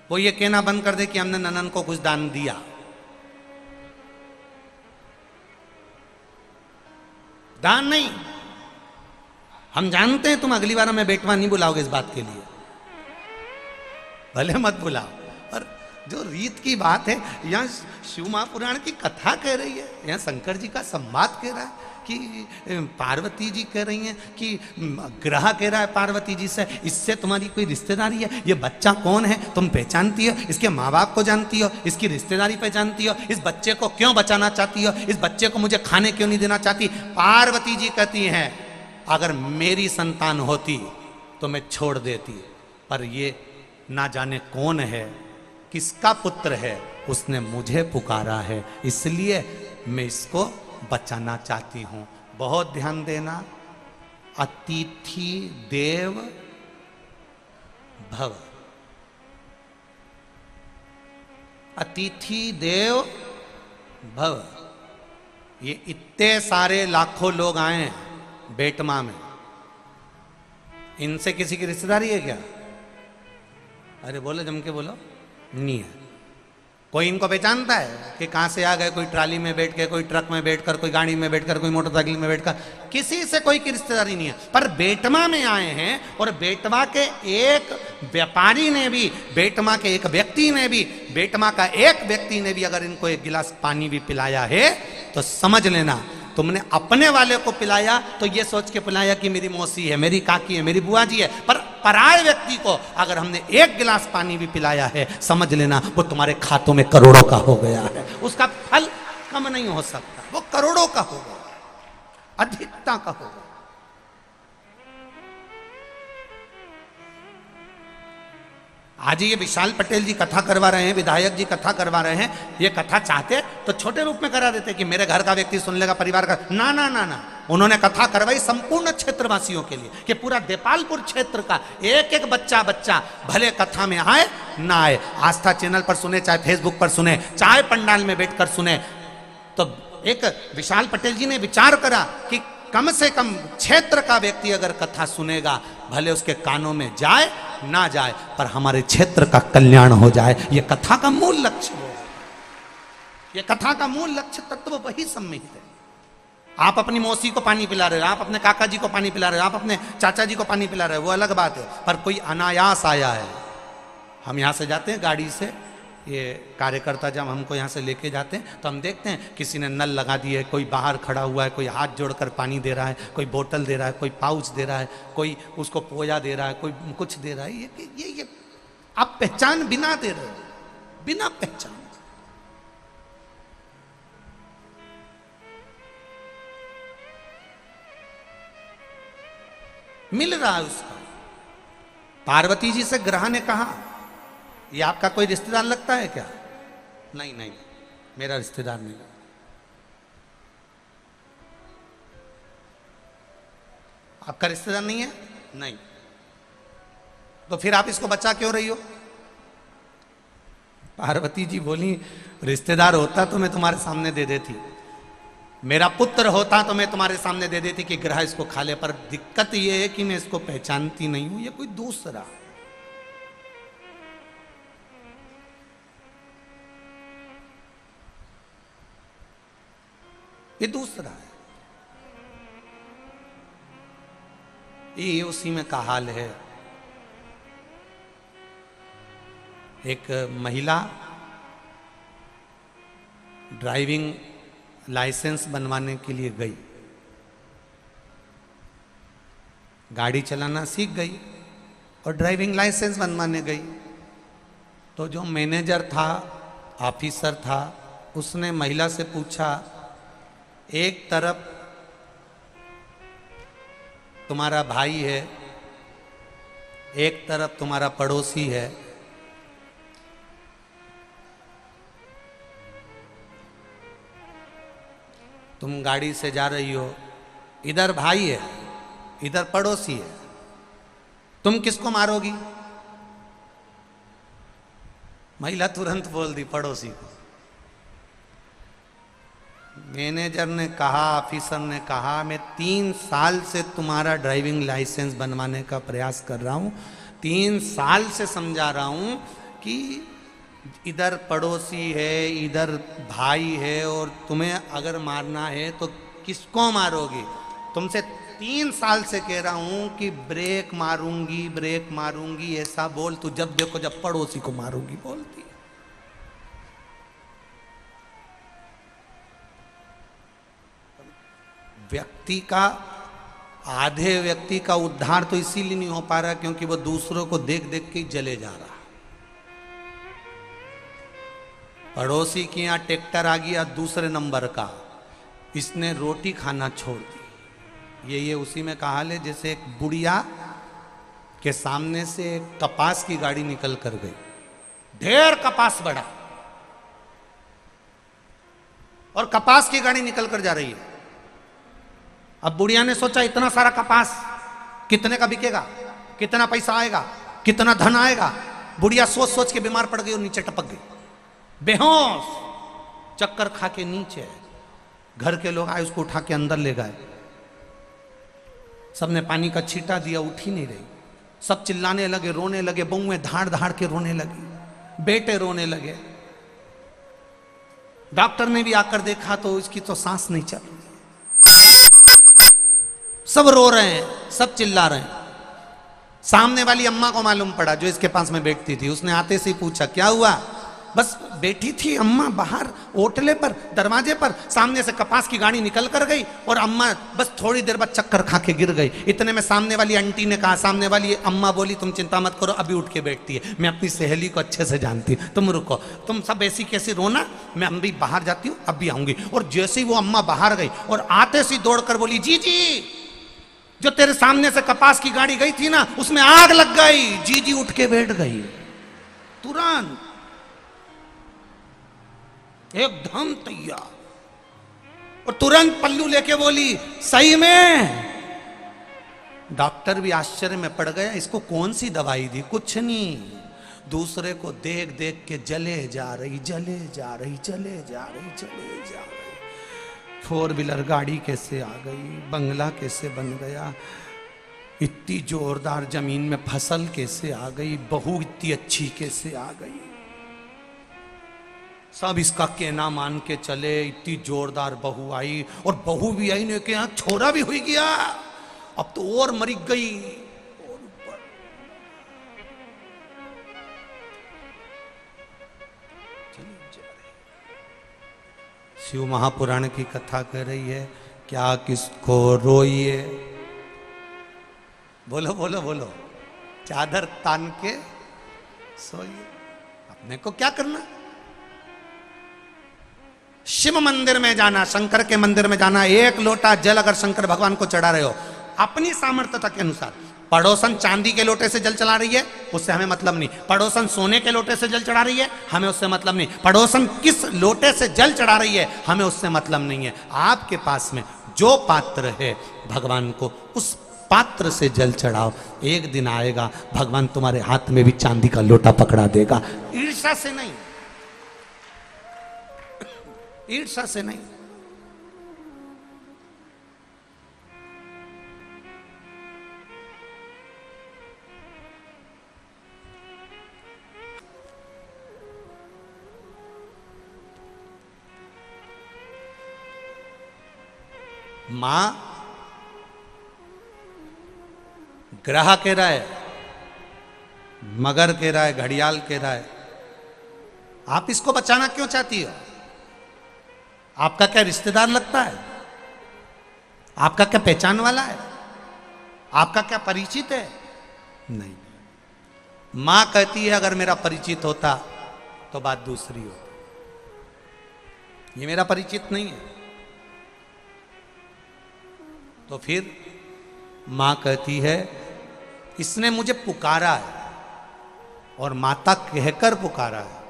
वो ये कहना बंद कर दे कि हमने ननन को कुछ दान दिया। दान नहीं। हम जानते हैं तुम अगली बार हमें बेटवा नहीं बुलाओगे इस बात के लिए, भले मत बुलाओ। और जो रीत की बात है, यहाँ शिव महापुराण की कथा कह रही है, यहाँ शंकर जी का संवाद कह रहा है कि पार्वती जी कह रही हैं कि ग्रह कह रहा है पार्वती जी से, इससे तुम्हारी कोई रिश्तेदारी है? ये बच्चा कौन है तुम पहचानती हो? इसके माँ बाप को जानती हो? इसकी रिश्तेदारी पहचानती हो? इस बच्चे को क्यों बचाना चाहती हो? इस बच्चे को मुझे खाने क्यों नहीं देना चाहती? पार्वती जी कहती हैं अगर मेरी संतान होती तो मैं छोड़ देती, पर ये ना जाने कौन है, किसका पुत्र है, उसने मुझे पुकारा है, इसलिए मैं इसको बचाना चाहती हूं। बहुत ध्यान देना। अतिथि देव भव। अतिथि देव भव। ये इतने सारे लाखों लोग आए हैं बेटमा में, इनसे किसी की रिश्तेदारी है क्या? अरे बोलो, जम के बोलो, नहीं है। कोई इनको पहचानता है कि कहां से आ गए? कोई ट्राली में बैठ के, कोई ट्रक में बैठकर, कोई गाड़ी में बैठकर, कोई मोटरसाइकिल में बैठकर, किसी से कोई की रिश्तेदारी नहीं है। पर बेटमा में आए हैं, और बेटमा के एक व्यापारी ने भी, बेटमा के एक व्यक्ति ने भी, बेटमा का एक व्यक्ति ने भी अगर इनको एक गिलास पानी भी पिलाया है तो समझ लेना तुमने अपने वाले को पिलाया तो ये सोच के पिलाया कि मेरी मौसी है, मेरी काकी है, मेरी बुआ जी है। पर पराये व्यक्ति को अगर हमने एक गिलास पानी भी पिलाया है, समझ लेना वो तुम्हारे खातों में करोड़ों का हो गया है। उसका फल कम नहीं हो सकता, वो करोड़ों का होगा, अधिकता का होगा। आज ये विशाल पटेल जी कथा करवा रहे हैं, विधायक जी कथा करवा रहे हैं। ये कथा चाहते तो छोटे रूप में करा देते कि मेरे घर का व्यक्ति सुन लेगा, परिवार का। ना ना ना ना, उन्होंने कथा करवाई संपूर्ण क्षेत्रवासियों के लिए कि पूरा देपालपुर क्षेत्र का एक एक बच्चा भले कथा में आए ना आए, आस्था चैनल पर सुने, चाहे फेसबुक पर सुने, चाहे पंडाल में बैठकर सुने। तो एक विशाल पटेल जी ने विचार करा कि कम से कम क्षेत्र का व्यक्ति अगर कथा सुनेगा, भले उसके कानों में जाए ना जाए, पर हमारे क्षेत्र का कल्याण हो जाए। ये कथा का मूल लक्ष्य है, ये कथा का मूल लक्ष्य तत्व वही सम्मिलित है। आप अपनी मौसी को पानी पिला रहे हो, आप अपने काका जी को पानी पिला रहे हो, आप अपने चाचा जी को पानी पिला रहे हो, वो अलग बात है। पर कोई अनायास आया है, हम यहाँ से जाते हैं गाड़ी से, ये कार्यकर्ता जब हमको यहाँ से लेके जाते हैं तो हम देखते हैं किसी ने नल लगा दिए, कोई बाहर खड़ा हुआ है, कोई हाथ जोड़कर पानी दे रहा है, कोई बोतल दे रहा है, कोई पाउच दे रहा है, कोई उसको पोया दे रहा है, कोई कुछ दे रहा है। ये आप पहचान बिना दे रहे हो, बिना पहचान। मिल रहा है उसका। पार्वती जी से ग्रह ने कहा, ये आपका कोई रिश्तेदार लगता है क्या? नहीं नहीं, मेरा रिश्तेदार नहीं। आपका रिश्तेदार नहीं है? नहीं। तो फिर आप इसको बचा क्यों रही हो? पार्वती जी बोली, रिश्तेदार होता तो मैं तुम्हारे सामने दे देती, मेरा पुत्र होता तो मैं तुम्हारे सामने दे देती कि ग्रह इसको खा ले। पर दिक्कत ये है कि मैं इसको पहचानती नहीं हूं, ये कोई दूसरा। ये दूसरा है। ये उसी में का हाल है। एक महिला ड्राइविंग लाइसेंस बनवाने के लिए गई, गाड़ी चलाना सीख गई और ड्राइविंग लाइसेंस बनवाने गई। तो जो मैनेजर था, ऑफिसर था, उसने महिला से पूछा, एक तरफ तुम्हारा भाई है, एक तरफ तुम्हारा पड़ोसी है, तुम गाड़ी से जा रही हो, इधर भाई है, इधर पड़ोसी है, तुम किसको मारोगी? महिला तुरंत बोल दी, पड़ोसी को। मैनेजर ने कहा, ऑफिसर ने कहा, मैं 3 साल से तुम्हारा ड्राइविंग लाइसेंस बनवाने का प्रयास कर रहा हूं, 3 साल से समझा रहा हूं कि इधर पड़ोसी है, इधर भाई है, और तुम्हें अगर मारना है तो किसको मारोगी? तुमसे 3 साल से कह रहा हूं कि ब्रेक मारूंगी, ब्रेक मारूंगी, ऐसा बोल। तू जब देखो जब पड़ोसी को मारूंगी बोलती है। व्यक्ति का, आधे व्यक्ति का उद्धार तो इसीलिए नहीं हो पा रहा क्योंकि वो दूसरों को देख देख के जले जा रहा। पड़ोसी के यहाँ ट्रैक्टर आ गया दूसरे नंबर का, इसने रोटी खाना छोड़ दी। ये उसी में कहा ले, जैसे एक बुढ़िया के सामने से कपास की गाड़ी निकल कर गई, ढेर कपास बढ़ा और कपास की गाड़ी निकल कर जा रही है। अब बुढ़िया ने सोचा, इतना सारा कपास कितने का बिकेगा, कितना पैसा आएगा, कितना धन आएगा। बुढ़िया सोच सोच के बीमार पड़ गई और नीचे टपक गई। बेहोश, चक्कर खा के नीचे। घर के लोग आए, उसको उठा के अंदर ले गए। सबने पानी का छींटा दिया, उठ ही नहीं रही। सब चिल्लाने लगे, रोने लगे, बहुएं धाड़ धाड़ के रोने लगी, बेटे रोने लगे। डॉक्टर ने भी आकर देखा तो इसकी तो सांस नहीं चल रही। सब रो रहे हैं, सब चिल्ला रहे हैं। सामने वाली अम्मा को मालूम पड़ा, जो इसके पास में बैठती थी। उसने आते से ही पूछा, क्या हुआ? बस बैठी थी अम्मा बाहर ओटले पर, दरवाजे पर, सामने से कपास की गाड़ी निकल कर गई और अम्मा बस थोड़ी देर बाद चक्कर खा के गिर गई। इतने में सामने वाली आंटी ने कहा, सामने वाली अम्मा बोली, तुम चिंता मत करो, अभी उठ के बैठती है। मैं अपनी सहेली को अच्छे से जानती हूँ, तुम रुको, तुम सब ऐसी कैसी रोना, मैं अभी बाहर जाती हूँ, अभी आऊंगी। और जैसे ही वो अम्मा बाहर गई और आते से दौड़ कर बोली, जी जी, जो तेरे सामने से कपास की गाड़ी गई थी ना, उसमें आग लग गई। जी जी उठ के बैठ गई तुरंत, एकदम तैयार। और तुरंत पल्लू लेके बोली, सही में? डॉक्टर भी आश्चर्य में पड़ गया, इसको कौन सी दवाई दी? कुछ नहीं, दूसरे को देख देख के जले जा रही, जले जा रही, जले जा रही, जले जा रही। 4 व्हीलर गाड़ी कैसे आ गई, बंगला कैसे बन गया, इतनी जोरदार जमीन में फसल कैसे आ गई, बहू इतनी अच्छी कैसे आ गई। सब इसका कहना मान के चले, इतनी जोरदार बहू आई। और बहू भी आई ने के यहाँ छोरा भी हुई गया, अब तो और मरी गई। और ऊपर चली जा रही। शिव महापुराण की कथा कह रही है, क्या किसको रोइए, बोलो बोलो बोलो, चादर तान के सोइए, अपने को क्या करना। शिव मंदिर में जाना, शंकर के मंदिर में जाना, 1 लोटा जल अगर शंकर भगवान को चढ़ा रहे हो अपनी सामर्थ्यता के अनुसार, पड़ोसन चांदी के लोटे से जल चढ़ा रही है, उससे हमें मतलब नहीं। पड़ोसन सोने के लोटे से जल चढ़ा रही है, हमें उससे मतलब नहीं। पड़ोसन किस लोटे से जल चढ़ा रही है, हमें उससे मतलब नहीं है। आपके पास में जो पात्र है, भगवान को उस पात्र से जल चढ़ाओ। एक दिन आएगा भगवान तुम्हारे हाथ में भी चांदी का लोटा पकड़ा देगा। ईर्ष्या से नहीं, ईर्ष्या से नहीं। मां ग्रह कह रहा है, मगर कह रहा है, घड़ियाल कह रहा है, आप इसको बचाना क्यों चाहती हो? आपका क्या रिश्तेदार लगता है? आपका क्या पहचान वाला है? आपका क्या परिचित है? नहीं। मां कहती है, अगर मेरा परिचित होता तो बात दूसरी होती। ये मेरा परिचित नहीं है, तो फिर मां कहती है, इसने मुझे पुकारा है और माता कहकर पुकारा है।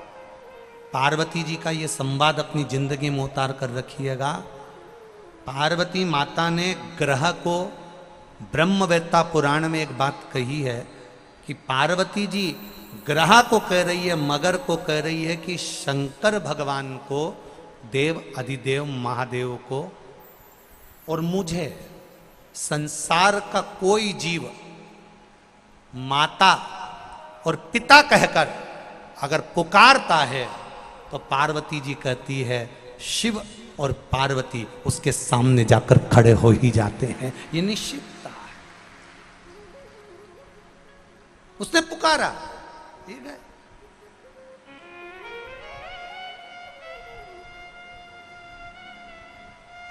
पार्वती जी का ये संवाद अपनी जिंदगी में उतार कर रखिएगा। पार्वती माता ने ग्रह को, ब्रह्मवेत्ता पुराण में एक बात कही है कि पार्वती जी ग्रह को कह रही है, मगर को कह रही है कि शंकर भगवान को, देव अधिदेव महादेव को और मुझे, संसार का कोई जीव माता और पिता कहकर अगर पुकारता है तो पार्वती जी कहती है, शिव और पार्वती उसके सामने जाकर खड़े हो ही जाते हैं। ये निश्चितता है। उसने पुकारा, ठीक है।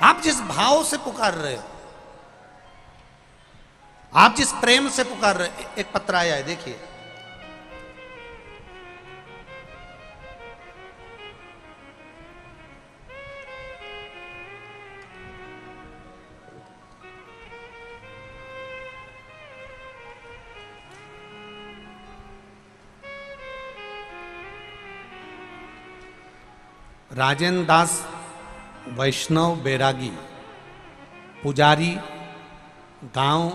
आप जिस भाव से पुकार रहे हो, आप जिस प्रेम से पुकार रहे, एक पत्र आया है, देखिए। राजेंद्र दास वैष्णव बैरागी, पुजारी, गांव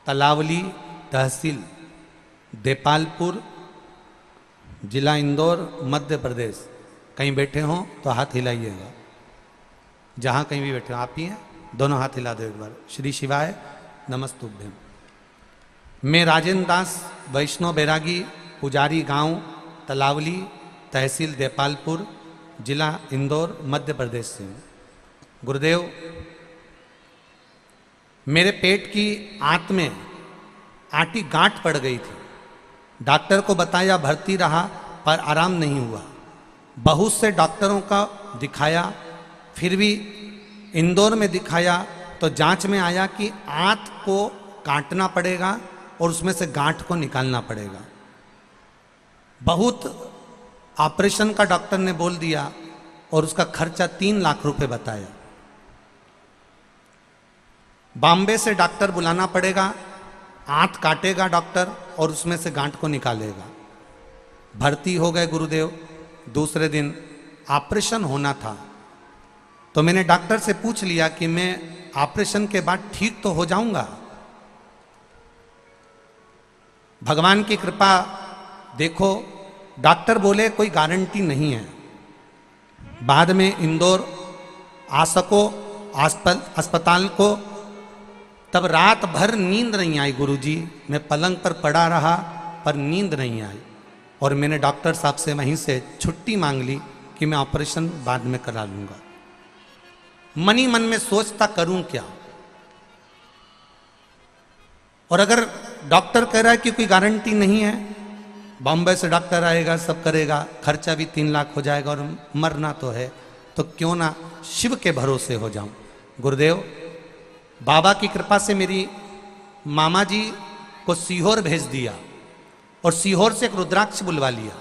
तलावली, तहसील देपालपुर, जिला इंदौर, मध्य प्रदेश। कहीं बैठे हों तो हाथ हिलाइएगा, जहाँ कहीं भी बैठे हो। आप ही हैं, दोनों हाथ हिला दो एक बार। श्री शिवाय नमस्तुभ्यम। मैं राजेंद्र दास वैष्णव बैरागी, पुजारी गांव तलावली, तहसील देपालपुर, जिला इंदौर, मध्य प्रदेश से हूँ। गुरुदेव, मेरे पेट की आंत में आटी गांठ पड़ गई थी। डॉक्टर को बताया, भर्ती रहा, पर आराम नहीं हुआ। बहुत से डॉक्टरों का दिखाया, फिर भी इंदौर में दिखाया तो जांच में आया कि आंत को काटना पड़ेगा और उसमें से गांठ को निकालना पड़ेगा। बहुत ऑपरेशन का डॉक्टर ने बोल दिया और उसका खर्चा 3 लाख रुपए बताया। बॉम्बे से डॉक्टर बुलाना पड़ेगा, आंत काटेगा डॉक्टर और उसमें से गांठ को निकालेगा। भर्ती हो गए गुरुदेव। दूसरे दिन ऑपरेशन होना था, तो मैंने डॉक्टर से पूछ लिया कि मैं ऑपरेशन के बाद ठीक तो हो जाऊंगा। भगवान की कृपा देखो, डॉक्टर बोले कोई गारंटी नहीं है। बाद में इंदौर आ सको अस्पताल को, तब रात भर नींद नहीं आई गुरुजी। मैं पलंग पर पड़ा रहा पर नींद नहीं आई, और मैंने डॉक्टर साहब से वहीं से छुट्टी मांग ली कि मैं ऑपरेशन बाद में करा लूंगा। मन ही मन में सोचता करूं क्या, और अगर डॉक्टर कह रहा है कि कोई गारंटी नहीं है, बॉम्बे से डॉक्टर आएगा, सब करेगा, खर्चा भी 3 लाख हो जाएगा और मरना तो है, तो क्यों ना शिव के भरोसे हो जाऊं। गुरुदेव, बाबा की कृपा से मेरी मामा जी को सीहोर भेज दिया और सीहोर से एक रुद्राक्ष बुलवा लिया।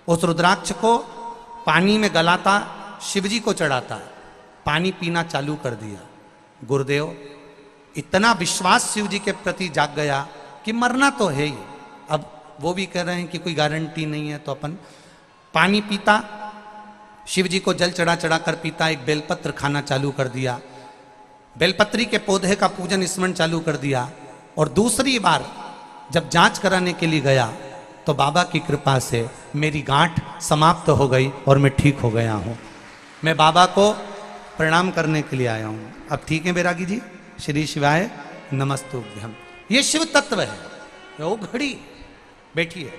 उस रुद्राक्ष को पानी में गलाता, शिवजी को चढ़ाता, पानी पीना चालू कर दिया। गुरुदेव, इतना विश्वास शिव जी के प्रति जाग गया कि मरना तो है ही। अब वो भी कह रहे हैं कि कोई गारंटी नहीं है, तो अपन पानी पीता, शिव जी को जल चढ़ा चढ़ा कर पीता। एक बेलपत्र खाना चालू कर दिया, बेलपत्री के पौधे का पूजन स्मरण चालू कर दिया। और दूसरी बार जब जांच कराने के लिए गया तो बाबा की कृपा से मेरी गांठ समाप्त हो गई और मैं ठीक हो गया हूँ। मैं बाबा को प्रणाम करने के लिए आया हूँ। अब ठीक है बैरागी जी? श्री शिवाय नमस्तुभ्यम। ये शिव तत्व है। वो घड़ी बैठिए।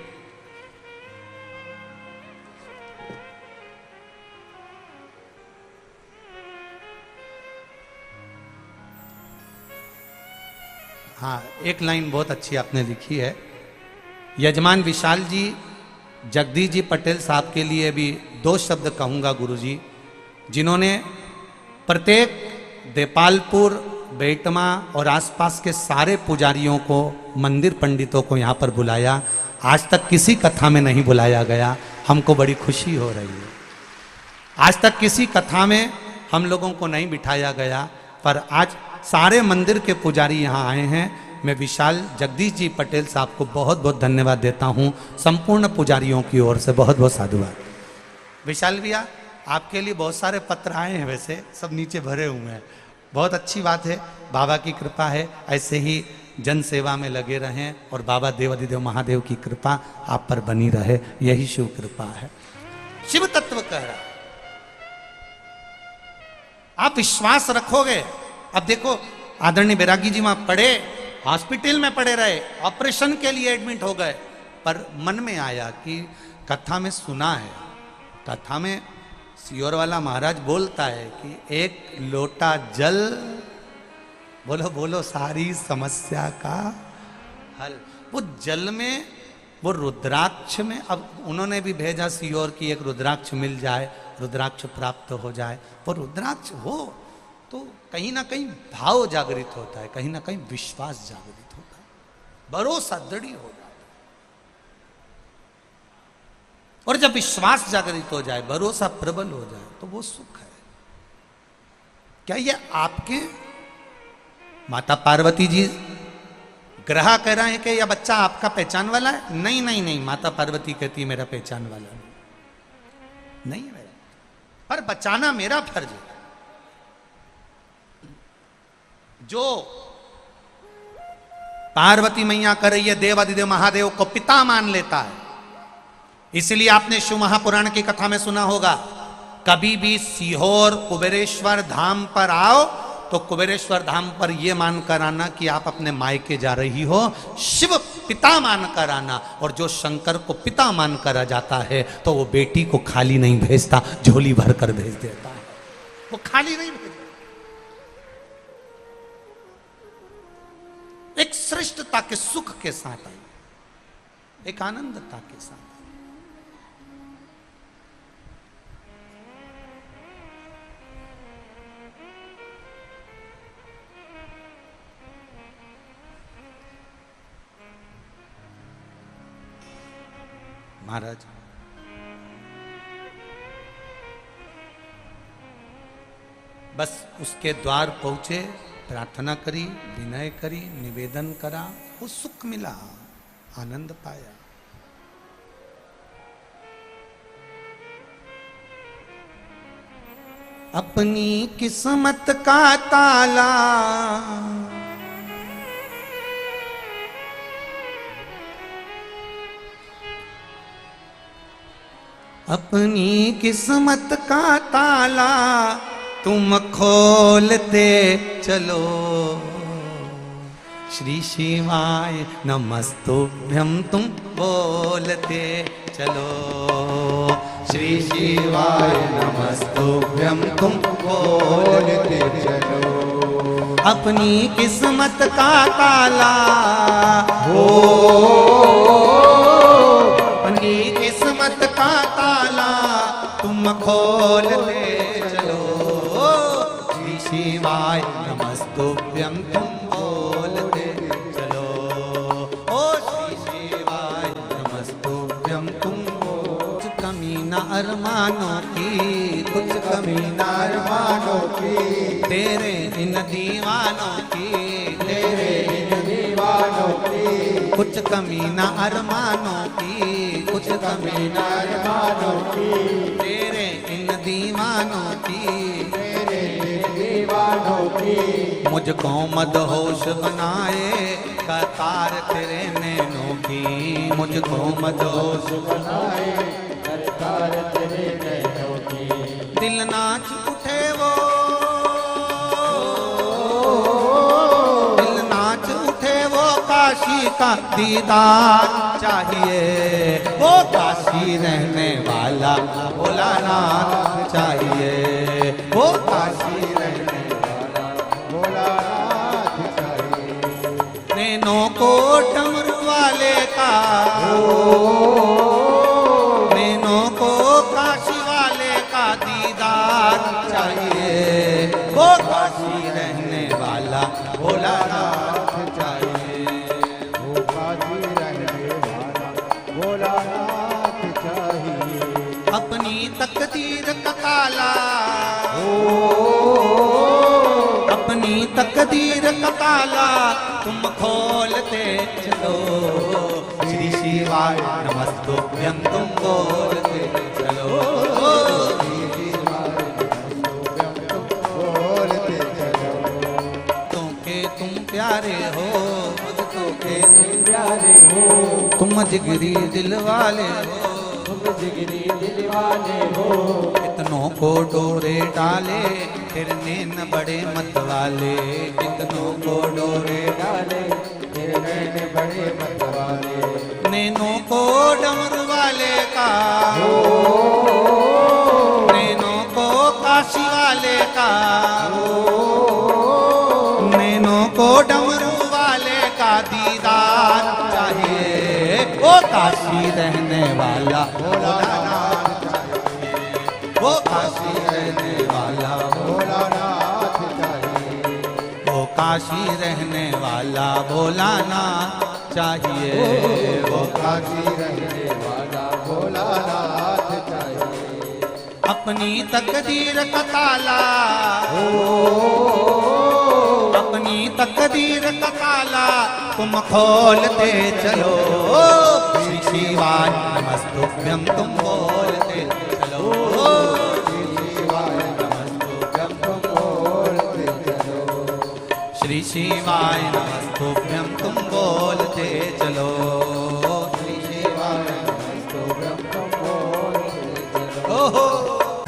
हाँ, एक लाइन बहुत अच्छी आपने लिखी है। यजमान विशाल जी, जगदीश जी पटेल साहब के लिए भी 2 शब्द कहूँगा गुरुजी, जिन्होंने प्रत्येक देपालपुर, बेटमा और आसपास के सारे पुजारियों को, मंदिर पंडितों को यहाँ पर बुलाया। आज तक किसी कथा में नहीं बुलाया गया, हमको बड़ी खुशी हो रही है। आज तक किसी कथा में हम लोगों को नहीं बिठाया गया, पर आज सारे मंदिर के पुजारी यहाँ आए हैं। मैं विशाल जगदीश जी पटेल साहब को बहुत बहुत धन्यवाद देता हूँ। संपूर्ण पुजारियों की ओर से बहुत बहुत साधुवाद। विशाल भैया, आपके लिए बहुत सारे पत्र आए हैं, वैसे सब नीचे भरे हुए हैं। बहुत अच्छी बात है, बाबा की कृपा है। ऐसे ही जन सेवा में लगे रहें और बाबा देवाधिदेव महादेव की कृपा आप पर बनी रहे, यही शिव कृपा है। शिव तत्व कह रहा, आप विश्वास रखोगे। अब देखो, आदरणीय बैरागी जी वहां पड़े, हॉस्पिटल में पड़े रहे, ऑपरेशन के लिए एडमिट हो गए, पर मन में आया कि कथा में सुना है, कथा में सियोर वाला महाराज बोलता है कि एक लोटा जल, बोलो बोलो, सारी समस्या का हल। वो जल में, वो रुद्राक्ष में। अब उन्होंने भी भेजा सियोर की एक रुद्राक्ष मिल जाए, रुद्राक्ष प्राप्त हो जाए। वो रुद्राक्ष हो तो कहीं ना कहीं भाव जागृत होता है, कहीं ना कहीं विश्वास जागृत होता है, भरोसा दृढ़ हो जाता है। और जब विश्वास जागृत हो जाए, भरोसा प्रबल हो जाए, तो वो सुख है। क्या ये आपके माता पार्वती जी ग्रह कह रहे हैं कि यह बच्चा आपका पहचान वाला है? नहीं नहीं नहीं, माता पार्वती कहती है मेरा पहचान वाला नहीं है, पर बचाना मेरा फर्ज है। जो पार्वती मैया कर रही है, देवाधिदेव महादेव को पिता मान लेता है, इसलिए आपने शिव महापुराण की कथा में सुना होगा, कभी भी सीहोर कुबेरेश्वर धाम पर आओ तो कुबेरेश्वर धाम पर यह मानकर आना कि आप अपने मायके जा रही हो, शिव पिता मानकर आना। और जो शंकर को पिता मानकर आ जाता है तो वो बेटी को खाली नहीं भेजता, झोली भर कर भेज देता है, वो खाली नहीं भेजता। एक श्रेष्ठता के सुख के साथ आई, एक आनंदता के साथ। महाराज बस उसके द्वार पहुंचे, प्रार्थना करी, विनय करी, निवेदन करा, वो सुख मिला, आनंद पाया। अपनी किस्मत का ताला अपनी किस्मत का ताला तुम खोलते चलो, श्री शिवाय नमस्तुभ्यं तुम बोलते चलो, श्री शिवाय नमस्तुभ्यं तुम बोलते चलो। अपनी किस्मत का ताला हो, अपनी किस्मत का ताला तुम खोलते चलो, श्री शिवाय नमस्तुभ्यं तुम बोलते चलो, ओ श्री शिवाय नमस्तुभ्यं तुम। कुछ कमी न अरमानों की, कुछ कमी न अरमानों की, तेरे इन दीवानों की, तेरे इन दीवानों की। कुछ कमी न अरमानों की, कुछ कमी न अरमानों की, तेरे इन दीवानों की, तेरे इन दीवानों की। मुझको मदहोश बनाए कतार तेरे नैनों की, मुझको मदहोश बनाए कतार तेरे नैनों की। दिल नाच उठे वो, दिल नाच उठे वो, काशी का दीदार चाहिए, वो काशी रहने वाला भोलानाथ चाहिए, वो काशी रहने वाला भोलानाथ चाहिए। नैनों को डमरू वाले का, नैनों को काशी वाले का दीदार चाहिए, वो काशी रहने वाला भोलानाथ चाहिए, वो काशी रहने वाला भोलानाथ चाहिए। अपनी तकदीर का ताला, अपनी तकदीर का ताला तुम खोलते चलो, श्री शिवाय नमस्तुभ्यं तुम बोलते चलो, श्री शिवाय नमस्तुभ्यं तुम बोलते चलो। तुमके तुम प्यारे हो, मुझको के तुम प्यारे हो, तुम जिगरी दिल वाले हो, तुम जिगरी दिल वाले हो। कितनों को डोरे डाले तेरे नैन बड़े मत वाले, कितनों को डोरे डाले तेरे नैन बड़े मत वाले। नैनों को डमरू वाले का, नैनों को काशी वाले का, नैनों को डमरू वाले का दीदार चाहिए, वो काशी रहने वाला भोलानाथ चाहिए, वो काशी रहने वाला भोलानाथ चाहिए, वो काशी रहने वाला भोलानाथ चाहिए, वो काशी रहने वाला भोलानाथ चाहिए। अपनी तकदीर का ताला, अपनी तकदीर का ताला तुम खोलते चलो, श्री शिवाय नमस्तुभ्यं तुम बोलते चलो, श्री शिवाय नमस्तुभ्यं तुम बोलते चलो, श्री शिवाय नमस्तुभ्यं तुम बोलते चलो, श्री शिवाय नमस्तुभ्यं ओहो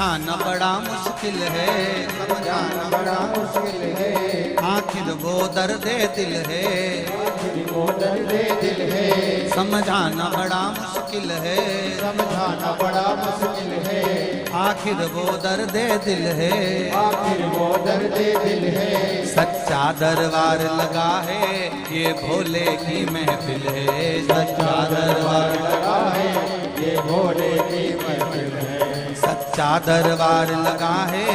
समझाना बड़ा मुश्किल है, समझाना बड़ा मुश्किल है, आखिर वो दर्द दिल है, वो दर्द दिल है, समझाना बड़ा मुश्किल है, समझाना बड़ा मुश्किल है, आखिर वो दर्द दिल है, आखिर वो दर्द दिल है। सच्चा दरबार लगा है ये भोले की महफिल है, सच्चा दरबार लगा है ये भोले की महफिल है, सच्चा दरबार लगा है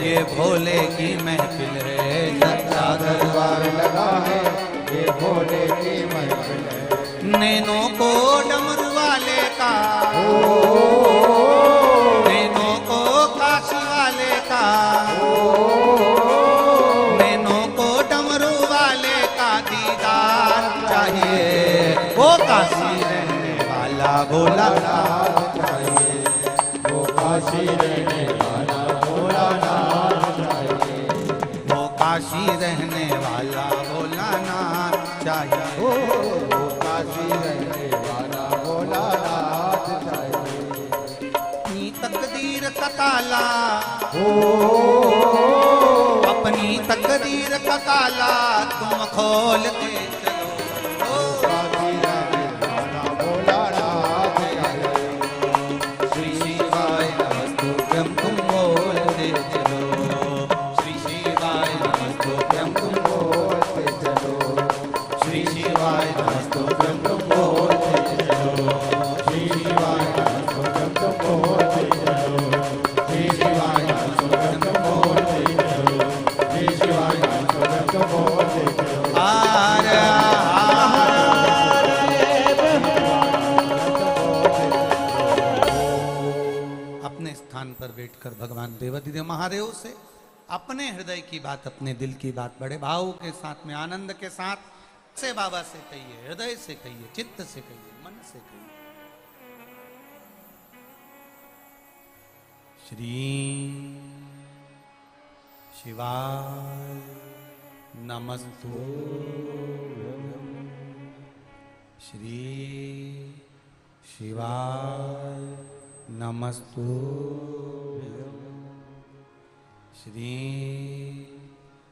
ये भोले की महफिल है, सच्चा दरबार लगा है ये भोले की महफिल है। नैनों को डमरू वाले का, नैनों को काशी वाले का, नैनों को डमरू वाले का दीदार चाहिए, वो काशी रहने वाला भोला चाहिए, वो काशी रहने वाला भोलानाथ चाहिए, वो काशी रहने वाला भोलानाथ चाहिए, वो काशी रहने वाला भोलानाथ चाहिए। अपनी तकदीर का ताला, अपनी तकदीर का ताला तुम खोलते चलो, काशी रहने वाला भोलानाथ चाहिए, श्री शिवाय नमस्तुभ्यं तुम बोलते चलो, श्री शिवाय नमस्तुभ्यं तुम बोलते चलो, श्री शिवाय नमस्तुभ्यं तुम बोलते चलो, श्री शिवाय नमस्तुभ्यं तुम बोलते चलो, श्री शिवाय नमस्तुभ्यं तुम बोलते चलो, श्री शिवाय नमस्तुभ्यं तुम बोलते चलो। आरे अपने स्थान पर बैठकर भगवान देवाधिदेव महादेव से अपने हृदय की बात, अपने दिल की बात बड़े भाव के साथ में, आनंद के साथ से बाबा से कहिए, हृदय से कहिए, चित्त से कहिए, मन से कहिए। श्री शिवाय नमस्तुभ्यं, श्री शिवाय नमस्तुभ्यं, श्री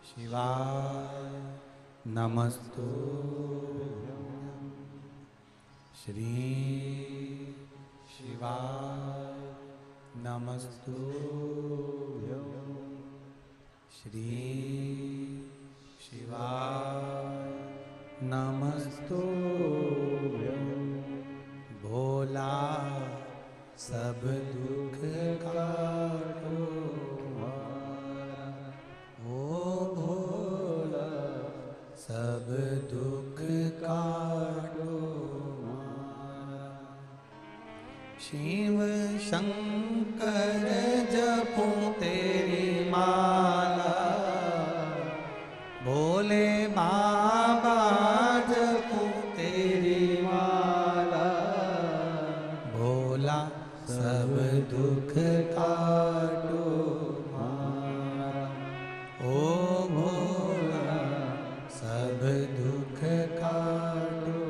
शिवाय नमस्तुभ्यं, श्री शिवाय नमस्तुभ्यं, श्री शिवाय नमस्तुभ्यं। भोला सब दुख काटो हमारा, ओ भोला सब दुख काटो हमारा। शिव शंकर जपो तेरी माला, भोले बाबा जपो तेरी माला, भोला सब दुख काटो हमारा, ओ भोला सब दुख काटो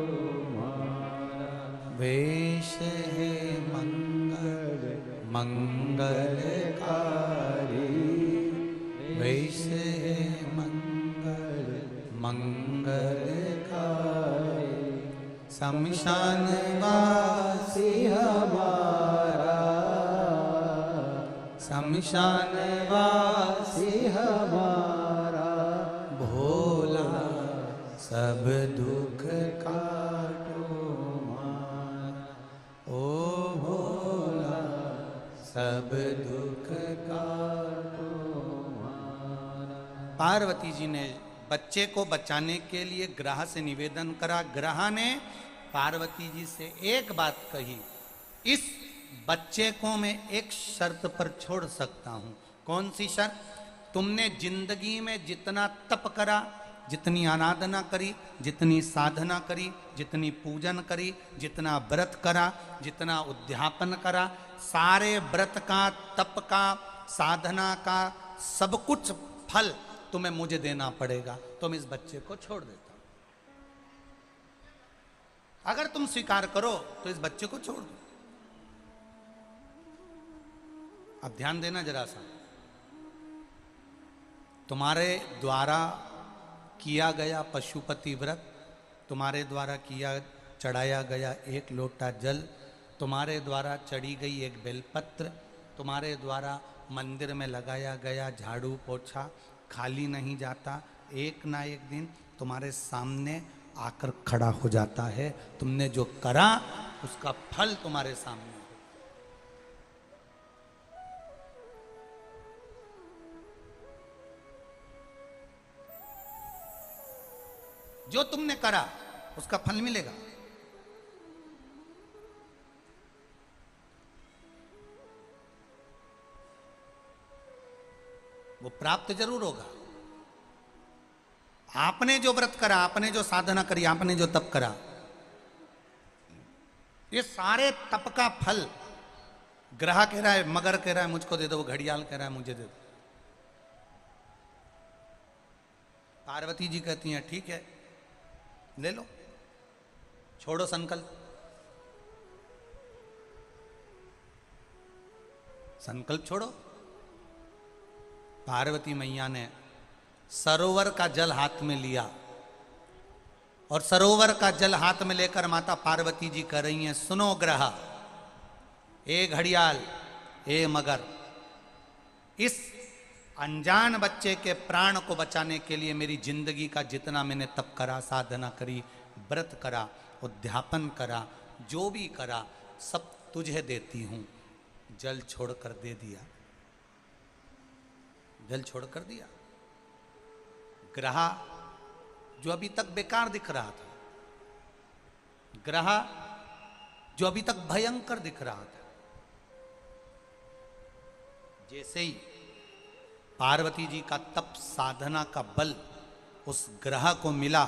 हमारा। वेश है मंगल मंगलकारी, वेश है मंगल मंगलकारी, शमशान वासी हमारा, शमशान वासी हमारा, भोला सब दुख काटो हमारा, ओ भोला सब दुख काटो हमारा। पार्वती जी ने बच्चे को बचाने के लिए ग्रह से निवेदन करा। ग्रह ने पार्वती जी से एक बात कही, इस बच्चे को मैं एक शर्त पर छोड़ सकता हूं। कौन सी शर्त? तुमने जिंदगी में जितना तप करा, जितनी आराधना करी, जितनी साधना करी, जितनी पूजन करी, जितना व्रत करा, जितना उद्यापन करा, सारे व्रत का, तप का, साधना का सब कुछ फल तुम्हें मुझे देना पड़ेगा। तुम इस बच्चे को छोड़ देता हूं। अगर तुम स्वीकार करो तो इस बच्चे को छोड़ दो। अब ध्यान देना जरा सा, तुम्हारे द्वारा किया गया पशुपति व्रत, तुम्हारे द्वारा किया चढ़ाया गया एक लोटा जल, तुम्हारे द्वारा चढ़ी गई एक बेलपत्र, तुम्हारे द्वारा मंदिर में लगाया गया झाड़ू पोछा खाली नहीं जाता। एक ना एक दिन तुम्हारे सामने आकर खड़ा हो जाता है। तुमने जो करा उसका फल तुम्हारे सामने। जो तुमने करा उसका फल मिलेगा। वो प्राप्त जरूर होगा। आपने जो व्रत करा, आपने जो साधना करी, आपने जो तप करा, ये सारे तप का फल ग्रह कह रहा है, मगर कह रहा है मुझको दे दो, वो घड़ियाल कह रहा है मुझे दे दो। पार्वती जी कहती हैं ठीक है ले लो, छोड़ो संकल्प। संकल्प छोड़ो। पार्वती मैया ने सरोवर का जल हाथ में लिया और सरोवर का जल हाथ में लेकर माता पार्वती जी कह रही हैं सुनो ग्रह, ए घड़ियाल, ए मगर, इस अनजान बच्चे के प्राण को बचाने के लिए मेरी जिंदगी का जितना मैंने तप करा, साधना करी, व्रत करा, उद्यापन करा, जो भी करा सब तुझे देती हूं। जल छोड़कर दे दिया, जल छोड़कर दिया। ग्रह जो अभी तक बेकार दिख रहा था, ग्रह जो अभी तक भयंकर दिख रहा था, जैसे ही पार्वती जी का तप साधना का बल उस ग्रह को मिला,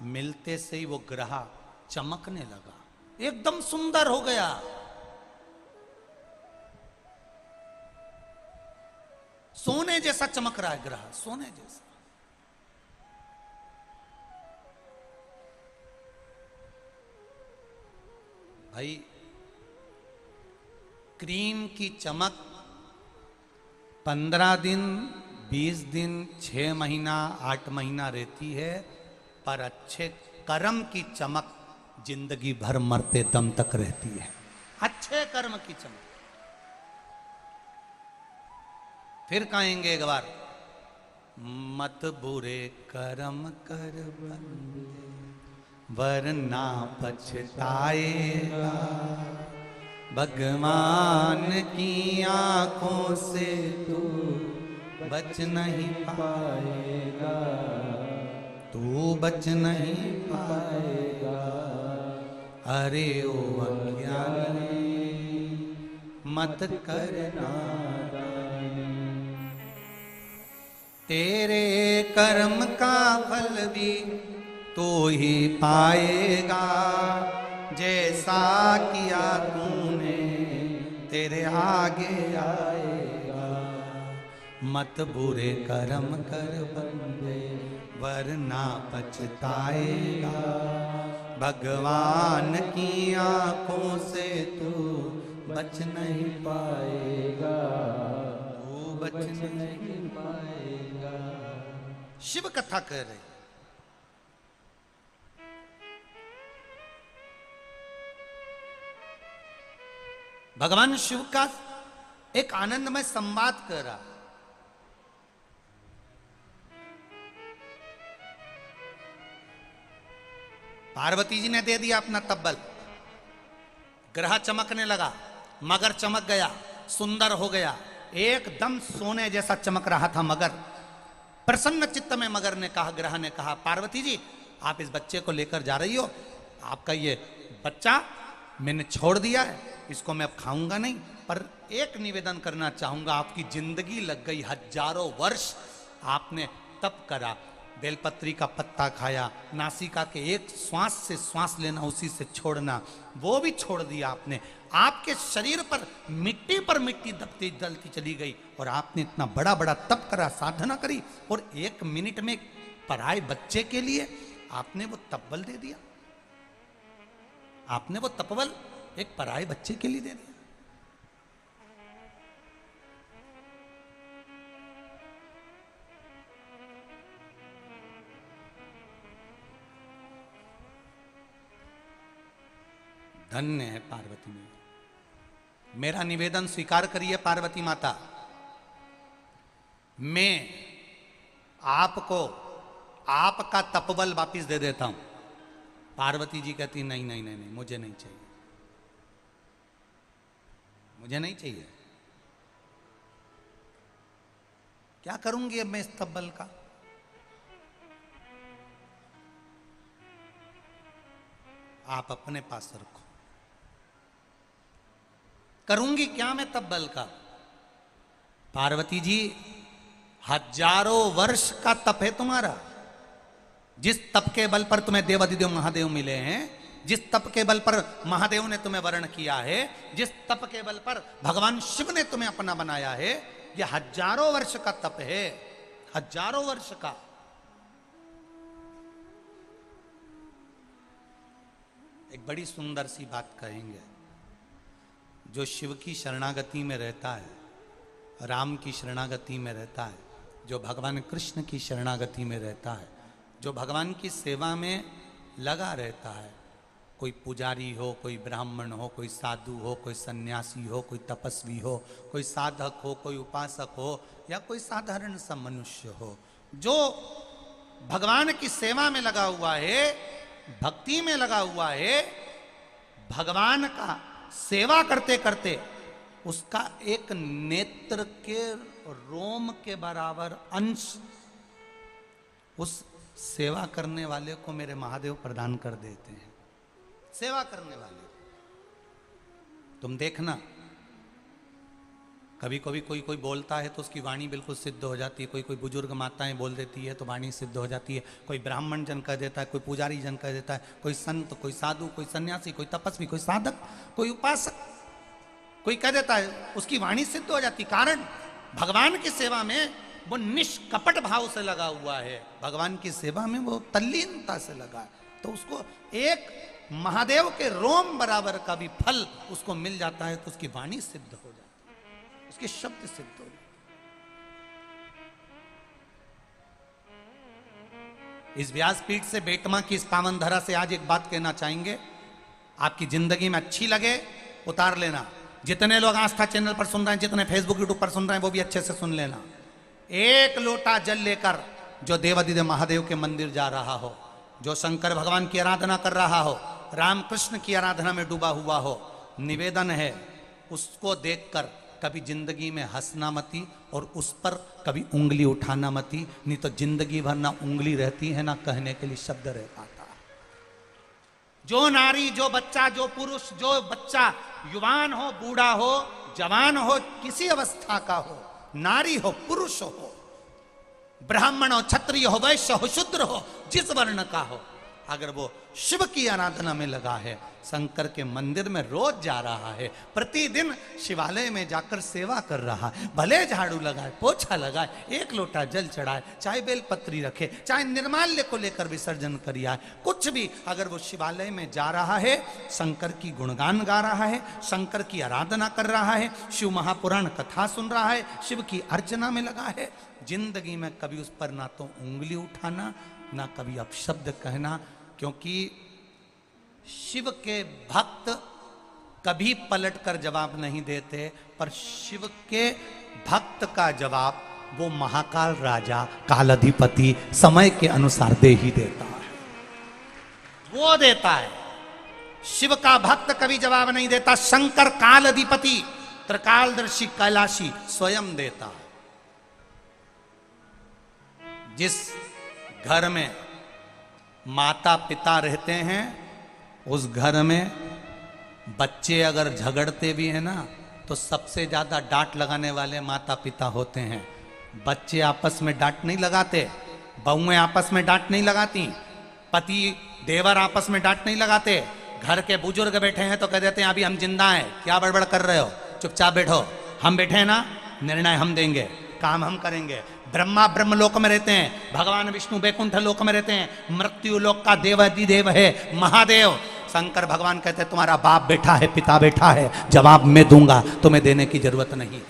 मिलते से ही वो ग्रह चमकने लगा, एकदम सुंदर हो गया। सोने जैसा चमक रहा है ग्रह, सोने जैसा। भाई क्रीम की चमक 15 दिन, 20 दिन, 6 महीना, 8 महीना रहती है, पर अच्छे कर्म की चमक जिंदगी भर मरते दम तक रहती है। अच्छे कर्म की चमक। फिर कहेंगे एक बार, मत बुरे कर्म कर बंदे वरना पछताएगा, भगवान की आंखों से तू बच नहीं पाएगा, तू बच नहीं पाएगा। अरे ओ अज्ञानी मत करना, तेरे कर्म का फल भी तू ही पाएगा, जैसा किया तूने तेरे आगे आएगा। मत बुरे कर्म कर बंदे वरना पछताएगा, भगवान की आंखों से तू बच नहीं पाएगा, तू बच नहीं पाएगा। शिव कथा कह रहे, भगवान शिव का एक आनंदमय संवाद कर रहा। पार्वती जी ने दे दिया अपना तब्बल, ग्रह चमकने लगा, मगर चमक गया, सुंदर हो गया, एकदम सोने जैसा चमक रहा था मगर। प्रसन्न चित्त में मगर ने कहा, ग्रह ने कहा, पार्वती जी आप इस बच्चे को लेकर जा रही हो, आपका ये बच्चा मैंने छोड़ दिया है, इसको मैं अब खाऊंगा नहीं, पर एक निवेदन करना चाहूंगा, आपकी जिंदगी लग गई, हजारों वर्ष आपने तप करा, बेलपत्री का पत्ता खाया, नासिका के एक श्वास से श्वास लेना, उसी से छोड़ना, वो भी छोड़ दिया आपने। आपके शरीर पर मिट्टी दबती जलती चली गई और आपने इतना बड़ा बड़ा तप करा, साधना करी, और 1 मिनट में पराए बच्चे के लिए आपने वो तपबल दे दिया। आपने वो तपबल एक पराए बच्चे के लिए दे दिया। धन्य है पार्वती मैया। मेरा निवेदन स्वीकार करिए पार्वती माता, मैं आपको आपका तपबल वापिस दे देता हूं। पार्वती जी कहती नहीं नहीं नहीं नहीं, मुझे नहीं चाहिए, मुझे नहीं चाहिए। क्या करूंगी अब मैं इस तपबल का? आप अपने पास रखो। करूंगी क्या मैं तपबल का? पार्वती जी, हजारों वर्ष का तप है तुम्हारा। जिस तप के बल पर तुम्हें देवाधिदेव महादेव मिले हैं, जिस तप के बल पर महादेव ने तुम्हें वर्ण किया है, जिस तप के बल पर भगवान शिव ने तुम्हें अपना बनाया है, यह हजारों वर्ष का तप है, हजारों वर्ष का। एक बड़ी सुंदर सी बात कहेंगे। जो शिव की शरणागति में रहता है, राम की शरणागति में रहता है, जो भगवान कृष्ण की शरणागति में रहता है, जो भगवान की सेवा में लगा रहता है, कोई पुजारी हो, कोई ब्राह्मण हो, कोई साधु हो, कोई सन्यासी हो, कोई तपस्वी हो, कोई साधक हो, कोई उपासक हो, या कोई साधारण सा मनुष्य हो, जो भगवान की सेवा में लगा हुआ है, भक्ति में लगा हुआ है, भगवान का सेवा करते करते उसका एक नेत्र के रोम के बराबर अंश उस सेवा करने वाले को मेरे महादेव प्रदान कर देते हैं। सेवा करने वाले, तुम देखना, कभी कभी कोई कोई बोलता है तो उसकी वाणी बिल्कुल सिद्ध हो जाती है। कोई कोई बुजुर्ग माताएं बोल देती है तो वाणी सिद्ध हो जाती है। कोई ब्राह्मण जन कह देता है, कोई पुजारी जन कह देता है, कोई संत, कोई साधु, कोई सन्यासी, कोई तपस्वी, कोई साधक, कोई उपासक, कोई कह देता है, उसकी वाणी सिद्ध हो जाती। कारण भगवान की सेवा में वो निष्कपट भाव से लगा हुआ है, भगवान की सेवा में वो तल्लीनता से लगा है, तो उसको एक महादेव के रोम बराबर का भी फल उसको मिल जाता है। तो उसकी वाणी सिद्ध हो जाती है, उसके शब्द सिद्ध हो जाते। इस व्यासपीठ से बेटमा की इस पावन धरा से आज एक बात कहना चाहेंगे, आपकी जिंदगी में अच्छी लगे उतार लेना। जितने लोग आस्था चैनल पर सुन रहे हैं, जितने फेसबुक यूट्यूब पर सुन रहे हैं, वो भी अच्छे से सुन लेना। एक लोटा जल लेकर जो देवाधिदेव महादेव के मंदिर जा रहा हो, जो शंकर भगवान की आराधना कर रहा हो, राम कृष्ण की आराधना में डूबा हुआ हो, निवेदन है उसको देखकर कभी जिंदगी में हंसना मती और उस पर कभी उंगली उठाना मती, नहीं तो जिंदगी भर ना उंगली रहती है ना कहने के लिए शब्द रह पाता। जो नारी, जो बच्चा, जो पुरुष, जो बच्चा युवान हो, बूढ़ा हो, जवान हो, किसी अवस्था का हो, नारी हो, पुरुष हो, ब्राह्मण हो, क्षत्रिय हो, वैश्य हो, शूद्र हो, जिस वर्ण का हो, अगर वो शिव की आराधना में लगा है, शंकर के मंदिर में रोज जा रहा है, प्रतिदिन शिवालय में जाकर सेवा कर रहा है, भले झाड़ू लगाए, पोछा लगाए, एक लोटा जल चढ़ाए, चाहे बेलपत्री रखे, चाहे निर्माल्य को लेकर विसर्जन कर आए, कुछ भी, अगर वो शिवालय में जा रहा है, शंकर की गुणगान गा रहा है, शंकर की आराधना कर रहा है, शिव महापुराण कथा सुन रहा है, शिव की अर्चना में लगा है, जिंदगी में कभी उस पर ना तो उंगली उठाना, ना कभी अपशब्द कहना, क्योंकि शिव के भक्त कभी पलट कर जवाब नहीं देते, पर शिव के भक्त का जवाब वो महाकाल राजा, कालाधिपति समय के अनुसार दे ही देता है, वो देता है। शिव का भक्त कभी जवाब नहीं देता, शंकर कालाधिपति त्रिकालदर्शी कैलाशी स्वयं देता है। जिस घर में माता पिता रहते हैं, उस घर में बच्चे अगर झगड़ते भी हैं ना, तो सबसे ज्यादा डांट लगाने वाले माता पिता होते हैं। बच्चे आपस में डांट नहीं लगाते, बहुएं आपस में डांट नहीं लगाती, पति देवर आपस में डांट नहीं लगाते। घर के बुजुर्ग बैठे हैं तो कह देते हैं अभी हम जिंदा हैं, क्या बड़बड़ कर रहे हो, चुपचाप बैठो, हम बैठे हैं ना, निर्णय हम देंगे, काम हम करेंगे। ब्रह्मा ब्रह्म लोक में रहते हैं, भगवान विष्णु बैकुंठ लोक में रहते हैं, मृत्यु लोक का देवाधिदेव है महादेव। शंकर भगवान कहते हैं तुम्हारा बाप बैठा है, पिता बैठा है, जवाब मैं दूंगा, तुम्हें देने की जरूरत नहीं।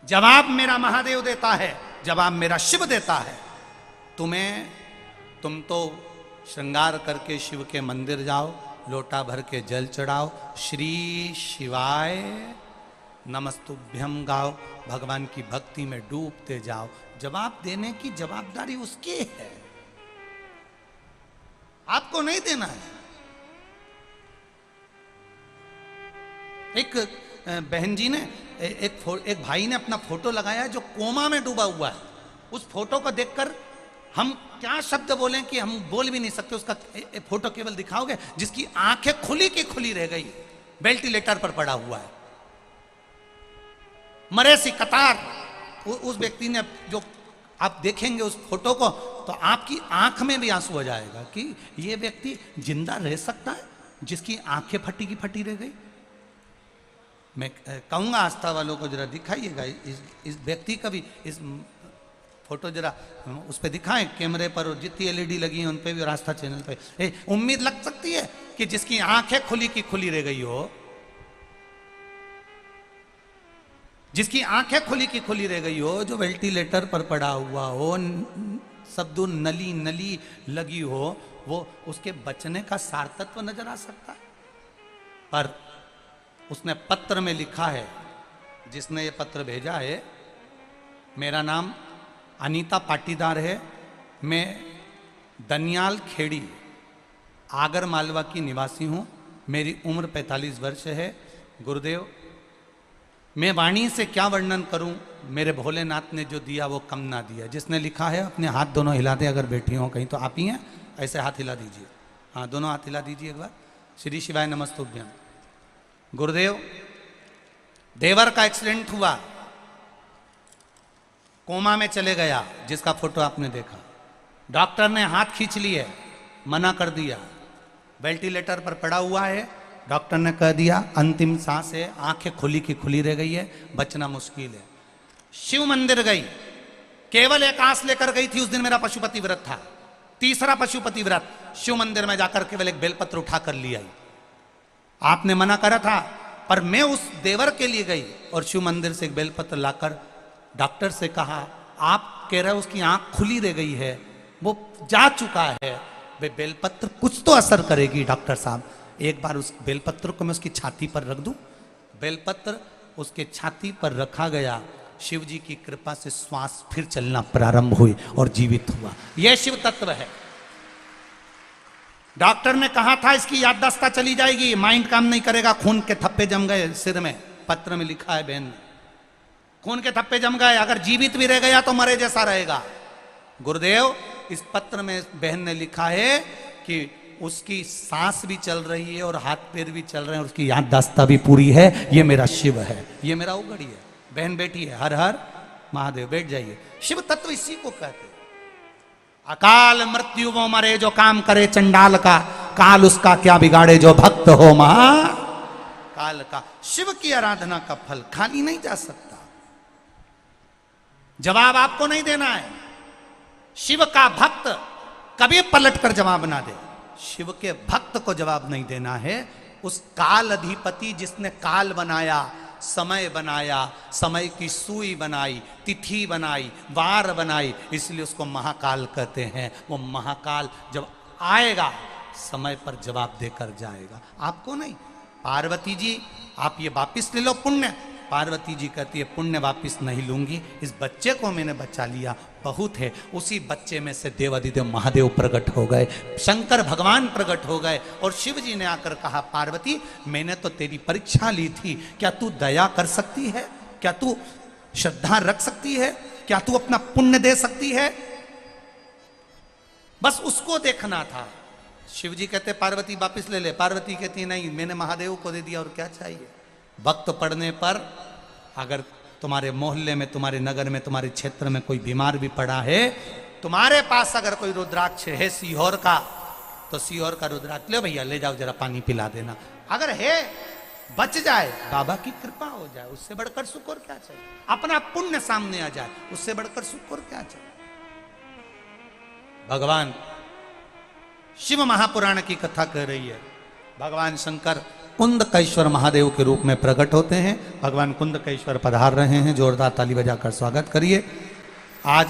जवाब मेरा महादेव देता है, जवाब मेरा शिव देता है। तुम तो श्रृंगार करके शिव के मंदिर जाओ, लोटा भर के जल चढ़ाओ, श्री शिवाय नमस्तुभ्यम गाओ, भगवान की भक्ति में डूबते जाओ। जवाब देने की जवाबदारी उसकी है, आपको नहीं देना है। एक बहन जी ने एक भाई ने अपना फोटो लगाया जो कोमा में डूबा हुआ है। उस फोटो को देखकर हम क्या शब्द बोलें कि हम बोल भी नहीं सकते। उसका फोटो केवल दिखाओगे जिसकी आंखें खुली की खुली रह गई, वेंटिलेटर पर पड़ा हुआ है, मरे सी कतार। उस व्यक्ति ने, जो आप देखेंगे उस फोटो को तो आपकी आंख में भी आंसू आ जाएगा कि यह व्यक्ति जिंदा रह सकता है जिसकी आंखें फटी की फटी रह गई। मैं कहूंगा आस्था वालों को जरा दिखाइएगा इस व्यक्ति का भी, इस फोटो जरा उस पर दिखाएं कैमरे पर, और जितनी एलईडी लगी है उन पे भी, और आस्था चैनल पे। उम्मीद लग सकती है कि जिसकी आंखें खुली की खुली रह गई हो, जिसकी आंखें खुली की खुली रह गई हो, जो वेंटिलेटर पर पड़ा हुआ हो, शब्दों नली नली लगी हो, वो उसके बचने का सार्थत्व नजर आ सकता है। पर उसने पत्र में लिखा है, जिसने ये पत्र भेजा है, मेरा नाम अनीता पाटीदार है, मैं दनियाल खेड़ी आगर मालवा की निवासी हूँ, मेरी उम्र 45 वर्ष है। गुरुदेव, मैं वाणी से क्या वर्णन करूं, मेरे भोलेनाथ ने जो दिया वो कम ना दिया। जिसने लिखा है अपने हाथ दोनों हिला दे, अगर बैठी हो कहीं तो आप ही हैं, ऐसे हाथ हिला दीजिए। हाँ, दोनों हाथ हिला दीजिए एक बार। श्री शिवाय नमस्तुभ्यम। गुरुदेव, देवर का एक्सीडेंट हुआ, कोमा में चले गया, जिसका फोटो आपने देखा। डॉक्टर ने हाथ खींच लिए, मना कर दिया, वेंटिलेटर पर पड़ा हुआ है। डॉक्टर ने कह दिया अंतिम सांस है, आंखें खुली की खुली रह गई है, बचना मुश्किल है। शिव मंदिर गई, केवल एक आंस लेकर गई थी। उस दिन मेरा पशुपति व्रत था, तीसरा पशुपति व्रत। शिव मंदिर में जाकर केवल एक बेलपत्र उठा कर ली आई। आपने मना करा था, पर मैं उस देवर के लिए गई और शिव मंदिर से एक बेलपत्र लाकर डॉक्टर से कहा, आप कह रहे हो उसकी आंख खुली रह गई है, वो जा चुका है, वे बेलपत्र कुछ तो असर करेगी। डॉक्टर साहब, एक बार उस बेलपत्र को मैं उसकी छाती पर रख दूं। बेलपत्र उसके छाती पर रखा गया। शिव जी की कृपा से श्वास फिर चलना प्रारंभ हुई और जीवित हुआ। यह शिव तत्व है। डॉक्टर ने कहा था इसकी याददाश्त चली जाएगी, माइंड काम नहीं करेगा, खून के थप्पे जम गए सिर में। पत्र में लिखा है बहन ने, खून के थप्पे जम गए, अगर जीवित भी रह गया तो मरे जैसा रहेगा। गुरुदेव, इस पत्र में बहन ने लिखा है कि उसकी सांस भी चल रही है और हाथ पैर भी चल रहे हैं और उसकी याददाश्त भी पूरी है। ये मेरा शिव है, ये मेरा उगड़ी है। बहन बेटी है। हर हर महादेव। बैठ जाइए। शिव तत्व इसी को कहते हैं। अकाल मृत्यु वो मरे जो काम करे चंडाल का, काल उसका क्या बिगाड़े जो भक्त हो महा काल का। शिव की आराधना का फल खाली नहीं जा सकता। जवाब आपको नहीं देना है। शिव का भक्त कभी पलट कर जवाब ना दे। शिव के भक्त को जवाब नहीं देना है। उस काल अधिपति जिसने काल बनाया, समय बनाया, समय की सुई बनाई, तिथि बनाई, वार बनाई, इसलिए उसको महाकाल कहते हैं। वो महाकाल जब आएगा समय पर जवाब देकर जाएगा, आपको नहीं। पार्वती जी आप ये वापिस ले लो पुण्य। पार्वती जी कहती है पुण्य वापिस नहीं लूंगी, इस बच्चे को मैंने बचा लिया, बहुत है। उसी बच्चे में से देवादिदेव महादेव प्रकट हो गए, शंकर भगवान प्रकट हो गए और शिव जी ने आकर कहा पार्वती मैंने तो तेरी परीक्षा ली थी, क्या तू दया कर सकती है, क्या तू श्रद्धा रख सकती है, क्या तू अपना पुण्य दे सकती है। बस उसको देखना था। शिव जी कहते पार्वती वापिस ले ले। पार्वती कहती नहीं, मैंने महादेव को दे दिया और क्या चाहिए। वक्त पड़ने पर अगर तुम्हारे मोहल्ले में, तुम्हारे नगर में, तुम्हारे क्षेत्र में कोई बीमार भी पड़ा है, तुम्हारे पास अगर कोई रुद्राक्ष है सीहोर का, तो सीहोर का रुद्राक्ष ले भैया, ले जाओ जरा पानी पिला देना। अगर है बच जाए, बाबा की कृपा हो जाए, उससे बढ़कर सुख और क्या चाहिए। अपना पुण्य सामने आ जाए, उससे बढ़कर सुख और क्या चाहिए। भगवान शिव महापुराण की कथा कह रही है। भगवान शंकर कुंदकेश्वर महादेव के रूप में प्रकट होते हैं। भगवान कुंदकेश्वर पधार रहे हैं, जोरदार ताली बजाकर स्वागत करिए। आज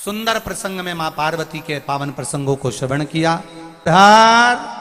सुंदर प्रसंग में मां पार्वती के पावन प्रसंगों को श्रवण किया। धर